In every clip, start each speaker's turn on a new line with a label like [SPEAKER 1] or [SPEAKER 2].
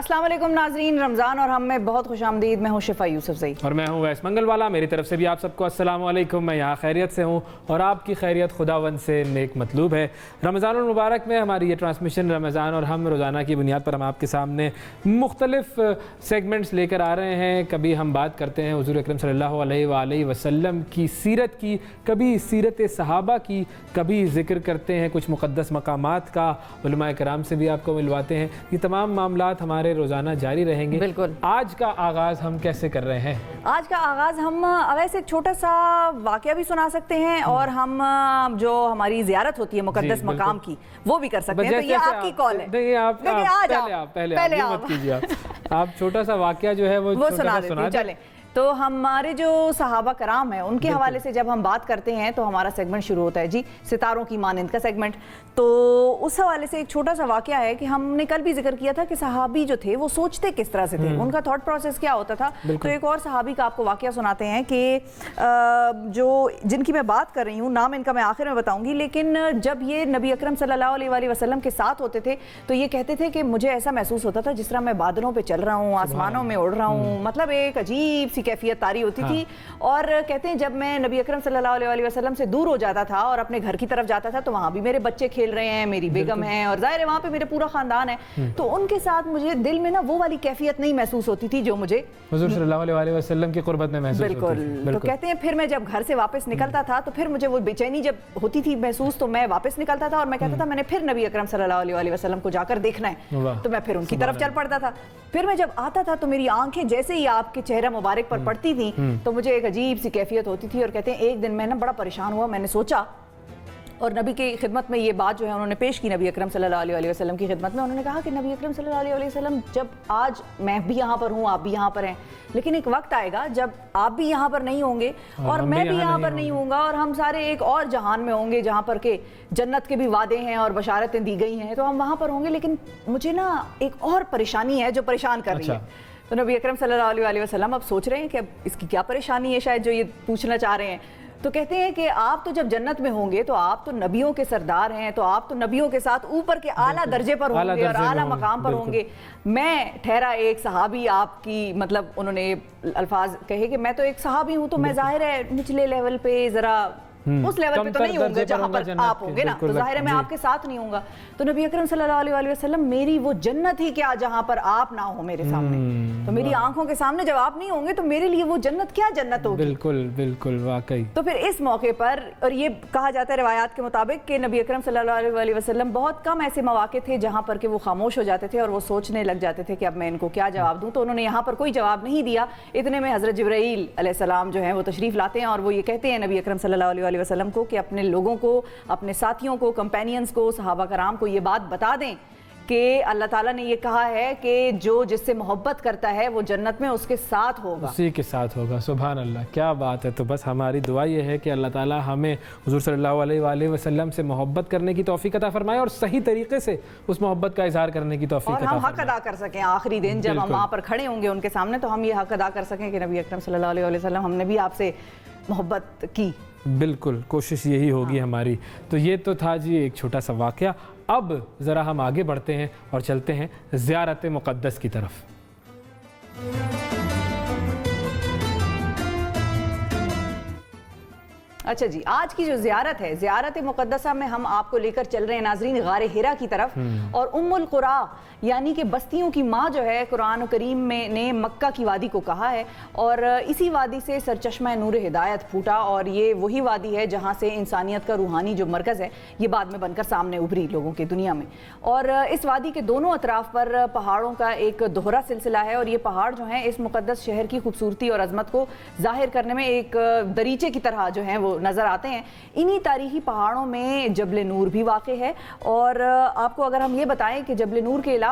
[SPEAKER 1] अस्सलाम वालेकुम नाजरीन, रमज़ान और हम में बहुत खुश आमदीद। मैं हूँ शिफा यूसुफ ज़ई
[SPEAKER 2] और मैं हूँ वैस मंगल वाला। मेरी तरफ से भी आप सबको अस्सलाम वालेकुम। मैं यहाँ खैरियत से हूँ और आपकी खैरियत खुदावंद से नेक मतलूब है। रमज़ान मुबारक में हमारी ये ट्रांसमिशन रमज़ान और हम रोज़ाना की बुनियाद पर हम आपके सामने मुख्तलिफ सेगमेंट्स लेकर आ रहे हैं। कभी हम बात करते हैं हुज़ूर अकरम सल्लल्लाहु अलैहि वसल्लम की सीरत की, कभी सीरत सहाबा की, कभी ज़िक्र करते हैं कुछ मुक़द्दस मकामात का, उलमाए कराम से भी आपको मिलवाते हैं। ये तमाम मामलात हमारे रोज़ाना जारी रहेंगे।
[SPEAKER 1] बिल्कुल।
[SPEAKER 2] आज का आगाज़ हम कैसे कर रहे हैं?
[SPEAKER 1] आज का आगाज़ हम वैसे एक छोटा सा वाक़या भी सुना सकते हैं और हम जो हमारी ज़ियारत होती है मुक़द्दस मकाम की वो भी कर सकते हैं। तो ये आपकी कॉल है।
[SPEAKER 2] नहीं, पहले मत कीजिए। आप छोटा सा वाक़या जो है वो सुना
[SPEAKER 1] चलें। तो हमारे जो सहाबा कराम हैं उनके हवाले से जब हम बात करते हैं तो हमारा सेगमेंट शुरू होता है जी सितारों की मानंद का सेगमेंट। तो उस हवाले से एक छोटा सा वाक़या है कि हमने कल भी जिक्र किया था कि सहाबी जो थे वो सोचते किस तरह से थे, उनका थॉट प्रोसेस क्या होता था। तो एक और सहाबी का आपको वाक़या सुनाते हैं कि जो जिनकी मैं बात कर रही हूँ, नाम इनका मैं आखिर में बताऊँगी, लेकिन जब ये नबी अकरम सल्लल्लाहु अलैहि वसल्लम के साथ होते थे तो ये कहते थे कि मुझे ऐसा महसूस होता था जिस तरह मैं बादलों पर चल रहा हूँ, आसमानों में उड़ रहा हूँ, मतलब एक अजीब कैफियत तारी होती थी। और कहते हैं जब मैं नबी अकरम सल्लल्लाहु अलैहि वसल्लम से दूर हो जाता था और अपने घर की तरफ जाता था तो वहाँ भी मेरे बच्चे खेल रहे हैं, मेरी बेगम है और जाहिर है वहाँ पे मेरे पूरा खानदान है, तो उनके साथ मुझे दिल में ना वो वाली कैफियत नहीं महसूस होती थी जो मुझे
[SPEAKER 2] हुज़ूर सल्लल्लाहु अलैहि वसल्लम की क़ुर्बत में महसूस
[SPEAKER 1] बिल्कुल
[SPEAKER 2] होती थी।
[SPEAKER 1] तो कहते हैं फिर मैं जब घर से वापस निकलता था तो फिर मुझे वो बेचैनी जब होती थी महसूस, तो मैं वापस निकलता था और मैं कहता था मैंने फिर नबी अकरम सल्लल्लाहु अलैहि वसल्लम को जाकर देखना है, तो मैं फिर उनकी तरफ चल पड़ता था। फिर मैं जब आता था तो मेरी आंखें जैसे ही आपके चेहरा मुबारक पर पड़ती थी तो मुझे एक अजीब सी कैफियत होती थी। और कहते हैं एक दिन मैं ना बड़ा परेशान हुआ, मैंने सोचा और नबी की खिदमत में ये बात जो है उन्होंने पेश की नबी अकरम सल्लल्लाहु अलैहि वसल्लम की खिदमत में। उन्होंने कहा कि नबी अकरम सल्लल्लाहु अलैहि वसल्लम, जब आज मैं भी यहाँ पर हूँ, आप भी यहाँ पर हैं, लेकिन एक वक्त आएगा जब आप भी यहाँ पर नहीं होंगे और मैं भी यहाँ पर नहीं होऊंगा और हम सारे एक और जहान में होंगे जहाँ पर के जन्नत के भी वादे हैं और बशारतें दी गई हैं, तो हम वहाँ पर होंगे। लेकिन मुझे ना एक और परेशानी है जो परेशान कर रही है। तो नबी अकरम सल्लल्लाहु अलैहि वसल्लम अब सोच रहे हैं कि अब इसकी क्या परेशानी है, शायद जो ये पूछना चाह रहे हैं। तो कहते हैं कि आप तो जब जन्नत में होंगे तो आप तो नबियों के सरदार हैं, तो आप तो नबियों के साथ ऊपर के आला दर्जे पर होंगे और आला मकाम पर होंगे। मैं ठहरा एक सहाबी, आपकी मतलब उन्होंने अल्फाज कहे कि मैं तो एक सहाबी हूँ, तो मैं जाहिर है निचले लेवल पे ज़रा उस लेवल पे तो नहीं होंगे जहाँ पर आप होंगे ना, तो जाहिर है मैं आपके साथ नहीं होऊंगा। तो नबी अकरम सल्लल्लाहु अलैहि वसल्लम, मेरी वो जन्नत ही क्या जहाँ पर आप ना हो मेरे सामने, तो मेरी आंखों के सामने जब आप नहीं होंगे तो मेरे लिए वो जन्नत क्या जन्नत होगी।
[SPEAKER 2] बिल्कुल बिल्कुल वाकई।
[SPEAKER 1] तो फिर इस मौके पर, और ये कहा जाता है रिवायात के मुताबिक कि नबी अकरम सल्लल्लाहु अलैहि वसल्लम बहुत कम ऐसे मौके थे जहाँ पर कि वो खामोश हो जाते थे और वो सोचने लग जाते थे कि अब मैं इनको क्या जवाब दूँ। तो उन्होंने यहाँ पर कोई जवाब नहीं दिया। इतने में हज़रत जिब्राईल अलैहिस्सलाम जो है वो तशरीफ़ लाते हैं और वो ये कहते हैं नबी अकरम सल्लल्लाहु अलैहि वसल्लम को कि अपने लोगों को, अपने साथियों को, कंपेनियंस को, सहाबा कराम को ये बात बता दें कि अल्लाह ताला ने ये कहा है कि जो जिससे मोहब्बत करता है वो जन्नत में उसके साथ होगा, उसी
[SPEAKER 2] के साथ होगा। सुभान अल्लाह, क्या बात है। तो बस हमारी दुआ ये है कि अल्लाह ताला हमें हुज़ूर सल्लल्लाहु अलैहि वसल्लम से मोहब्बत करने की तौफीक अता फरमाए और सही तरीके से उस मोहब्बत का इजहार करने की तौफीक
[SPEAKER 1] और हम हक अदा कर सकें। आखिरी दिन जब हम वहाँ पर खड़े होंगे उनके सामने तो हम ये हक अदा कर सकें कि नबी अकरम सल्लल्लाहु अलैहि वसल्लम, हमने भी आपसे मोहब्बत की।
[SPEAKER 2] बिल्कुल, कोशिश यही होगी हमारी। तो ये तो था जी एक छोटा सा वाक़या। अब ज़रा हम आगे बढ़ते हैं और चलते हैं ज़ियारत मुक़द्दस की तरफ।
[SPEAKER 1] अच्छा जी, आज की जो ज़ियारत है, ज़ियारत मुक़द्दसा में हम आपको लेकर चल रहे हैं नाज़रीन गारे हिरा की तरफ। और उम्मुल क़ुरा यानी कि बस्तियों की माँ जो है, कुरान करीम में ने मक्का की वादी को कहा है और इसी वादी से सरचश्मा नूर हिदायत फूटा और ये वही वादी है जहाँ से इंसानियत का रूहानी जो मरकज़ है ये बाद में बनकर सामने उभरी लोगों की दुनिया में। और इस वादी के दोनों अतराफ़ पर पहाड़ों का एक दोहरा सिलसिला है और ये पहाड़ जो हैं इस मुक़द्दस शहर की खूबसूरती और अज़मत को ज़ाहिर करने में एक दरीचे की तरह जो हैं वो नज़र आते हैं। इन्हीं तारीखी पहाड़ों में जबल नूर भी वाक़ है और आपको अगर हम ये बताएं कि जबल नूर के अलावा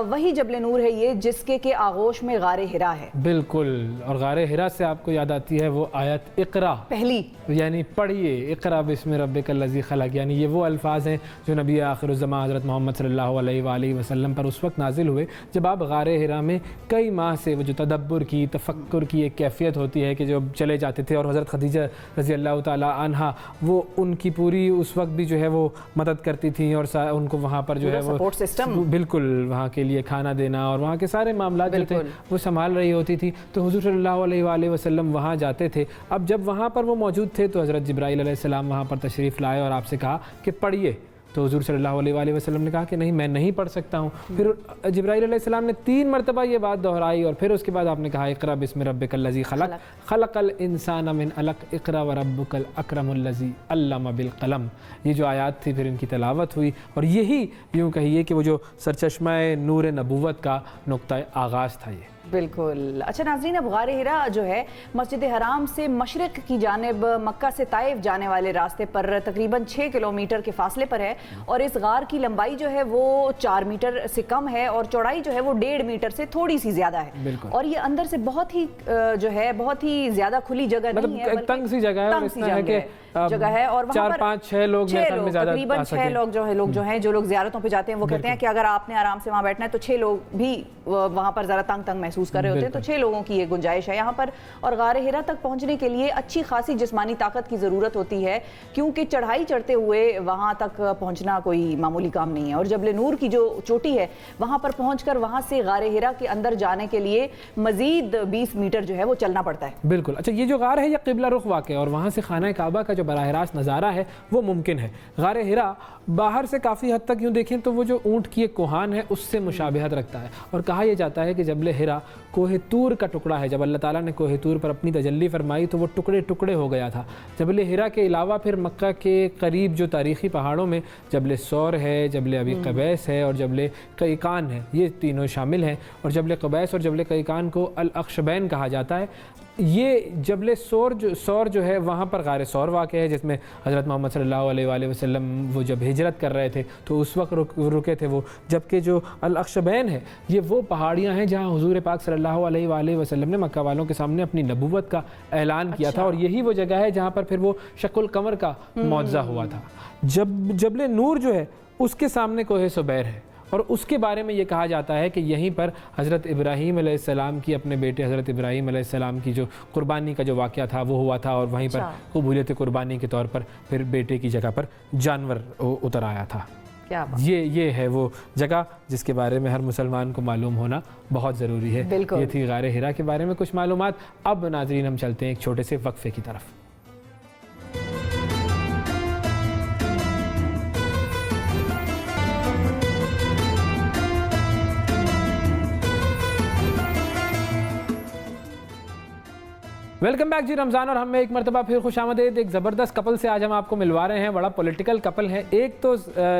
[SPEAKER 1] वही जबल नूर है ये जिसके के आगोश में गारे हिरा है। बिल्कुल,
[SPEAKER 2] और गारे हिरा से आपको याद आती है वो आयत इक़रा
[SPEAKER 1] पहली,
[SPEAKER 2] यानी पढ़िए इक़रा बिस्मि रब्बिकल लज़ी खलक़, यानी ये वो अल्फाज हैं जो नबी आखिरुज़्ज़मा हज़रत मोहम्मद सल्लल्लाहु अलैहि वसल्लम पर उस वक्त नाजिल हुए जब आप गारे हिरा में कई माह से वो जो तदब्बुर की, तफक्कुर की एक कैफियत होती है कि जो चले जाते थे और हज़रत खदीजा رضی اللہ تعالیٰ عنہا وہ ان کی پوری اس وقت بھی جو ہے وہ مدد کرتی تھیں اور ان کو وہاں پر جو ہے وہ بالکل وہاں کے لیے کھانا دینا اور وہاں کے سارے معاملات جو تھے وہ سنبھال رہی ہوتی تھی. تو حضور صلی اللہ علیہ وآلہ وسلم وہاں جاتے تھے. اب جب وہاں پر وہ موجود تھے تو حضرت جبرائیل علیہ السلام وہاں پر تشریف لائے اور آپ سے کہا کہ پڑھیے. تو حضور صلی اللہ علیہ وآلہ وسلم نے کہا کہ نہیں میں نہیں پڑھ سکتا ہوں. پھر جبرائیل علیہ السلام نے 3 مرتبہ یہ بات دہرائی اور پھر اس کے بعد آپ نے کہا اقرأ بسم ربک الذی خلق خلق الانسان من علق اقرأ وربک الاکرم الذی علم بالقلم. یہ جو آیات تھی پھر ان کی تلاوت ہوئی اور یہی یوں کہیے کہ وہ جو سرچشمہ نور نبوت کا نقطہ آغاز تھا. یہ
[SPEAKER 1] بالکل. اچھا ناظرین، اب غار حرا جو ہے مسجد حرام سے مشرق کی جانب مکہ سے طائف جانے والے راستے پر تقریباً 6 کلومیٹر کے فاصلے پر ہے اور اس غار کی لمبائی جو ہے وہ 4 میٹر سے کم ہے اور چوڑائی جو ہے وہ 1.5 میٹر سے تھوڑی سی زیادہ ہے. اور یہ اندر سے بہت ہی جو ہے بہت ہی زیادہ کھلی جگہ نہیں ہے،
[SPEAKER 2] تنگ سی جگہ ہے اور اس طرح کہ
[SPEAKER 1] جگہ ہے اور وہاں پر
[SPEAKER 2] 4-5-6 لوگ
[SPEAKER 1] تقریباً 6 لوگ جو لوگ زیارتوں پہ جاتے ہیں وہ کہتے ہیں کہ اگر آپ نے آرام سے وہاں بیٹھنا ہے تو 6 لوگ بھی وہاں پر ذرا تنگ محسوس کر رہے ہوتے ہیں. تو 6 لوگوں کی یہ گنجائش ہے یہاں پر. اور غار حرا تک پہنچنے کے لیے اچھی خاصی جسمانی طاقت کی ضرورت ہوتی ہے کیونکہ چڑھائی چڑھتے ہوئے وہاں تک پہنچنا کوئی معمولی کام نہیں ہے. اور جبل نور کی جو چوٹی ہے وہاں پر پہنچ کر وہاں سے غار حرا کے اندر جانے کے لیے مزید 20 میٹر جو ہے وہ چلنا پڑتا ہے.
[SPEAKER 2] بالکل. اچھا، یہ جو غار ہے یہ قبلہ رخ واقع ہے اور وہاں سے خانہ کعبہ کا جو براہ راست نظارہ ہے وہ ممکن ہے. غار حرا باہر سے کافی حد تک یوں دیکھیں تو وہ جو اونٹ کی ایک کوہان ہے اس سے مشابہت رکھتا ہے اور کہا یہ جاتا ہے کہ جبل حرا کوہ طور کا ٹکڑا ہے. جب اللہ تعالیٰ نے کوہ طور پر اپنی تجلی فرمائی تو وہ ٹکڑے ٹکڑے ہو گیا تھا. جبل حرا کے علاوہ پھر مکہ کے قریب جو تاریخی پہاڑوں میں جبل سور ہے، جبل ابی قبیس ہے اور جبل قیقان ہے، یہ تینوں شامل ہیں. اور جبل قبیس اور جبل قیقان کو الاخشبین کہا جاتا ہے. یہ جبل سور جو ہے وہاں پر غار سور واقع ہے جس میں حضرت محمد صلی اللہ علیہ وآلہ وسلم وہ جب ہجرت کر رہے تھے تو اس وقت رکے تھے وہ. جبکہ جو الاخشبین ہے یہ وہ پہاڑیاں ہیں جہاں حضور پاک صلی اللہ علیہ وآلہ وسلم نے مکہ والوں کے سامنے اپنی نبوت کا اعلان کیا تھا اور یہی وہ جگہ ہے جہاں پر پھر وہ شق القمر کا معجزہ ہوا تھا. جبل نور جو ہے اس کے سامنے کوہ سبیر ہے اور اس کے بارے میں یہ کہا جاتا ہے کہ یہیں پر حضرت ابراہیم علیہ السلام کی اپنے بیٹے حضرت ابراہیم علیہ السلام کی جو قربانی کا جو واقعہ تھا وہ ہوا تھا اور وہیں پر قبولیت قربانی کے طور پر پھر بیٹے کی جگہ پر جانور اتر آیا تھا. یہ ہے وہ جگہ جس کے بارے میں ہر مسلمان کو معلوم ہونا بہت ضروری ہے. یہ تھی غار حرا کے بارے میں کچھ معلومات. اب ناظرین ہم چلتے ہیں ایک چھوٹے سے وقفے کی طرف. ویلکم بیک جی. رمضان اور ہم میں ایک مرتبہ پھر خوش آمدید. ایک زبردست کپل سے آج ہم آپ کو ملوا رہے ہیں. بڑا پولیٹیکل کپل ہے. ایک تو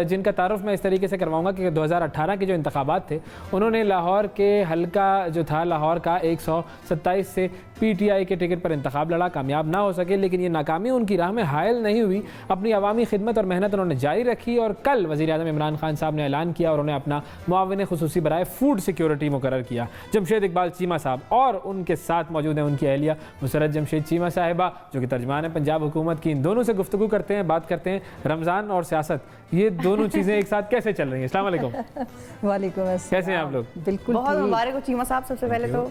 [SPEAKER 2] جن کا تعارف میں اس طریقے سے کرواؤں گا کہ 2018 کے جو انتخابات تھے انہوں نے لاہور کے حلقہ جو تھا لاہور کا 127 سے پی ٹی آئی کے ٹکٹ پر انتخاب لڑا. کامیاب نہ ہو سکے لیکن یہ ناکامی ان کی راہ میں حائل نہیں ہوئی. اپنی عوامی خدمت اور محنت انہوں نے جاری رکھی اور کل وزیر اعظم عمران خان صاحب نے اعلان کیا اور انہیں اپنا معاون خصوصی برائے فوڈ سیکیورٹی مقرر کیا. جمشید اقبال چیمہ صاحب اور ان کے ساتھ موجود ہیں ان کی اہلیہ مسرت جمشید چیمہ صاحبہ جو کہ ترجمان ہیں پنجاب حکومت کی. ان دونوں سے گفتگو کرتے ہیں، بات کرتے ہیں رمضان اور سیاست، یہ دونوں چیزیں ایک ساتھ کیسے چل رہی ہیں. السلام علیکم.
[SPEAKER 3] وعلیکم السلام.
[SPEAKER 2] کیسے ہیں آپ لوگ؟
[SPEAKER 3] بالکل
[SPEAKER 1] بہت مبارک ہو چیمہ صاحب. سب سے پہلے تو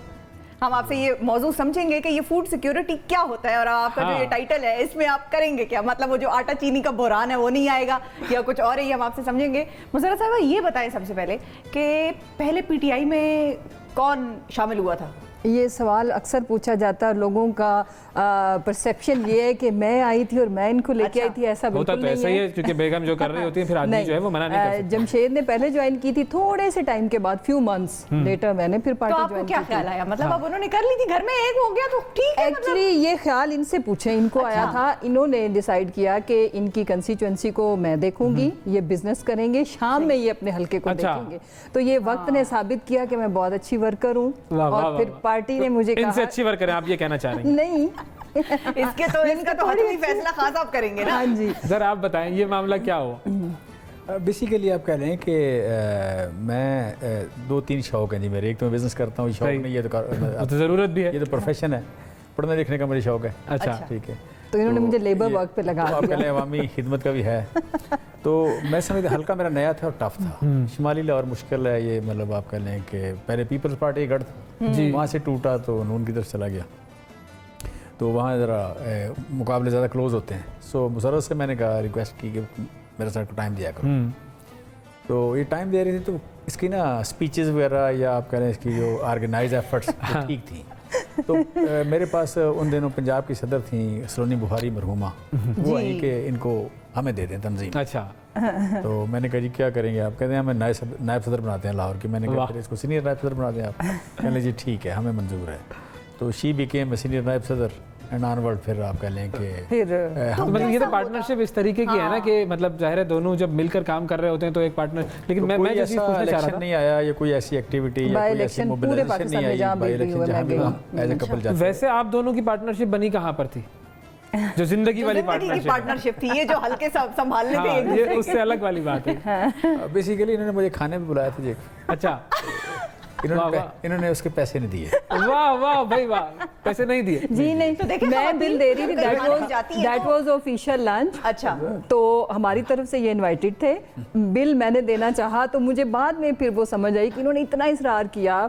[SPEAKER 1] ہم آپ سے یہ موضوع سمجھیں گے کہ یہ فوڈ سیکیورٹی کیا ہوتا ہے اور آپ کا جو یہ ٹائٹل ہے اس میں آپ کریں گے کیا. مطلب وہ جو آٹا چینی کا بحران ہے وہ نہیں آئے گا یا کچھ اور ہے، یہ ہم آپ سے سمجھیں گے. مسرت صاحبہ یہ بتائیں سب سے پہلے کہ پہلے پی ٹی آئی میں کون شامل ہوا تھا؟
[SPEAKER 3] یہ سوال اکثر پوچھا جاتا ہے. لوگوں کا پرسیپشن یہ ہے کہ میں آئی تھی اور میں ان کو لے کے آئی تھی. ایسا بالکل نہیں
[SPEAKER 2] ہے. ہے کیونکہ بیگم جو کر رہی ہوتی ہیں پھر آدمی جو ہے وہ منع نہیں کر سکتا.
[SPEAKER 3] جمشید نے پہلے جوائن کی تھی، تھوڑے سے ٹائم کے بعد فیو منتھس لیٹر میں نے پھر پارٹی
[SPEAKER 1] جوائن کی. تو آپ کو کیا خیال آیا؟ مطلب اب انہوں نے کر لی تھی گھر میں ایک ہو گیا تو ٹھیک ہے.
[SPEAKER 3] ایکچولی یہ خیال ان سے پوچھیں، ان کو آیا تھا. انہوں نے ڈیسائیڈ کیا کہ ان کی کنسٹیچوئنسی کو میں دیکھوں گی، یہ بزنس کریں گے، شام میں یہ اپنے حلقے کو دیکھیں گے. تو یہ وقت نے ثابت کیا کہ میں بہت اچھی ورکر ہوں اور پھر پارٹی نے مجھے
[SPEAKER 2] ان سے اچھی ورکر ہیں آپ یہ کہنا چاہ رہے ہیں؟
[SPEAKER 3] نہیں،
[SPEAKER 1] اس کے تو ان کا تو حتمی فیصلہ خاص آپ کریں گے نا.
[SPEAKER 3] ہاں جی.
[SPEAKER 2] ذرا آپ بتائیں یہ معاملہ کیا ہوا؟
[SPEAKER 4] بیسیکلی آپ کہہ رہے ہیں کہ میں 2-3 شوق ہیں جی میرے. ایک تو میں بزنس کرتا ہوں، شوق نہیں، یہ تو
[SPEAKER 2] ضرورت بھی ہے،
[SPEAKER 4] یہ تو پروفیشن ہے. پڑھنے لکھنے کا مجھے شوق ہے.
[SPEAKER 2] اچھا
[SPEAKER 4] ٹھیک ہے.
[SPEAKER 3] تو انہوں نے مجھے لیبر ورک پہ لگا دیا.
[SPEAKER 4] آپ کہہ لیں عوامی خدمت کا بھی ہے. تو میں سمجھتا حلقہ میرا نیا تھا اور ٹف تھا. شمالی لاہور مشکل ہے یہ. مطلب آپ کہہ لیں کہ پہلے پیپلز پارٹی گڑھ وہاں سے ٹوٹا تو نون کی طرف چلا گیا. تو وہاں ذرا مقابلے زیادہ کلوز ہوتے ہیں. سو مسرت سے میں نے کہا ریکویسٹ کی کہ میرے ساتھ ٹائم دیا کرو. تو یہ ٹائم دے رہی تھی تو اس کی نا اسپیچز وغیرہ یا آپ کہہ رہے ہیں اس کی جو آرگنائز ایفرٹس ٹھیک تھیں. تو میرے پاس ان دنوں پنجاب کی صدر تھیں سلونی بخاری مرحومہ, وہ آئی کہ ان کو ہمیں دے دیں تنظیم.
[SPEAKER 2] اچھا.
[SPEAKER 4] تو میں نے کہا جی کیا کریں گے آپ؟ کہتے ہیں ہمیں نائب صدر بناتے ہیں لاہور کی. میں نے کہا پھر اس کو سینئر نائب صدر بنا دیں آپ. کہنے لیں جی ٹھیک ہے ہمیں منظور ہے. تو شی بیکیم سینئر نائب صدر اینڈ آن ورڈ پھر آپ کہہ لیں کہ
[SPEAKER 2] مطلب یہ تو پارٹنرشپ اس طریقے کی ہے نا کہ مطلب ظاہر ہے دونوں جب مل کر کام کر رہے ہوتے ہیں تو ایک پارٹنر. لیکن میں جو چیز پوچھنا چاہ رہا تھا,
[SPEAKER 4] نہیں آیا یا کوئی ایسی ایکٹیویٹی یا کوئی ایسی موبلائزیشن نہیں آئی بائی الیکشن جہاں بھی ہم ایز اے کپل جاتے.
[SPEAKER 2] ویسے آپ دونوں کی پارٹنرشپ بنی کہاں پر تھی؟ جو زندگی والی
[SPEAKER 1] پارٹنرشپ تھی, یہ جو ہلکے سنبھالنے تھے,
[SPEAKER 2] یہ اس سے الگ والی بات ہے.
[SPEAKER 4] بیسیکلی انہوں نے مجھے کھانے بھی بلایا تھا جی.
[SPEAKER 2] اچھا.
[SPEAKER 4] انہوں نے اس کے پیسے نہیں دیے.
[SPEAKER 2] واہ واہ بھائی واہ, پیسے نہیں دیے.
[SPEAKER 3] جی نہیں, میں بل دے رہی تھی, دیٹ واز آفیشیل لنچ.
[SPEAKER 1] اچھا.
[SPEAKER 3] تو ہماری طرف سے یہ انوائٹڈ تھے, بل میں نے دینا چاہا تو مجھے بعد میں پھر وہ سمجھ آئی کہ انہوں نے اتنا اصرار کیا.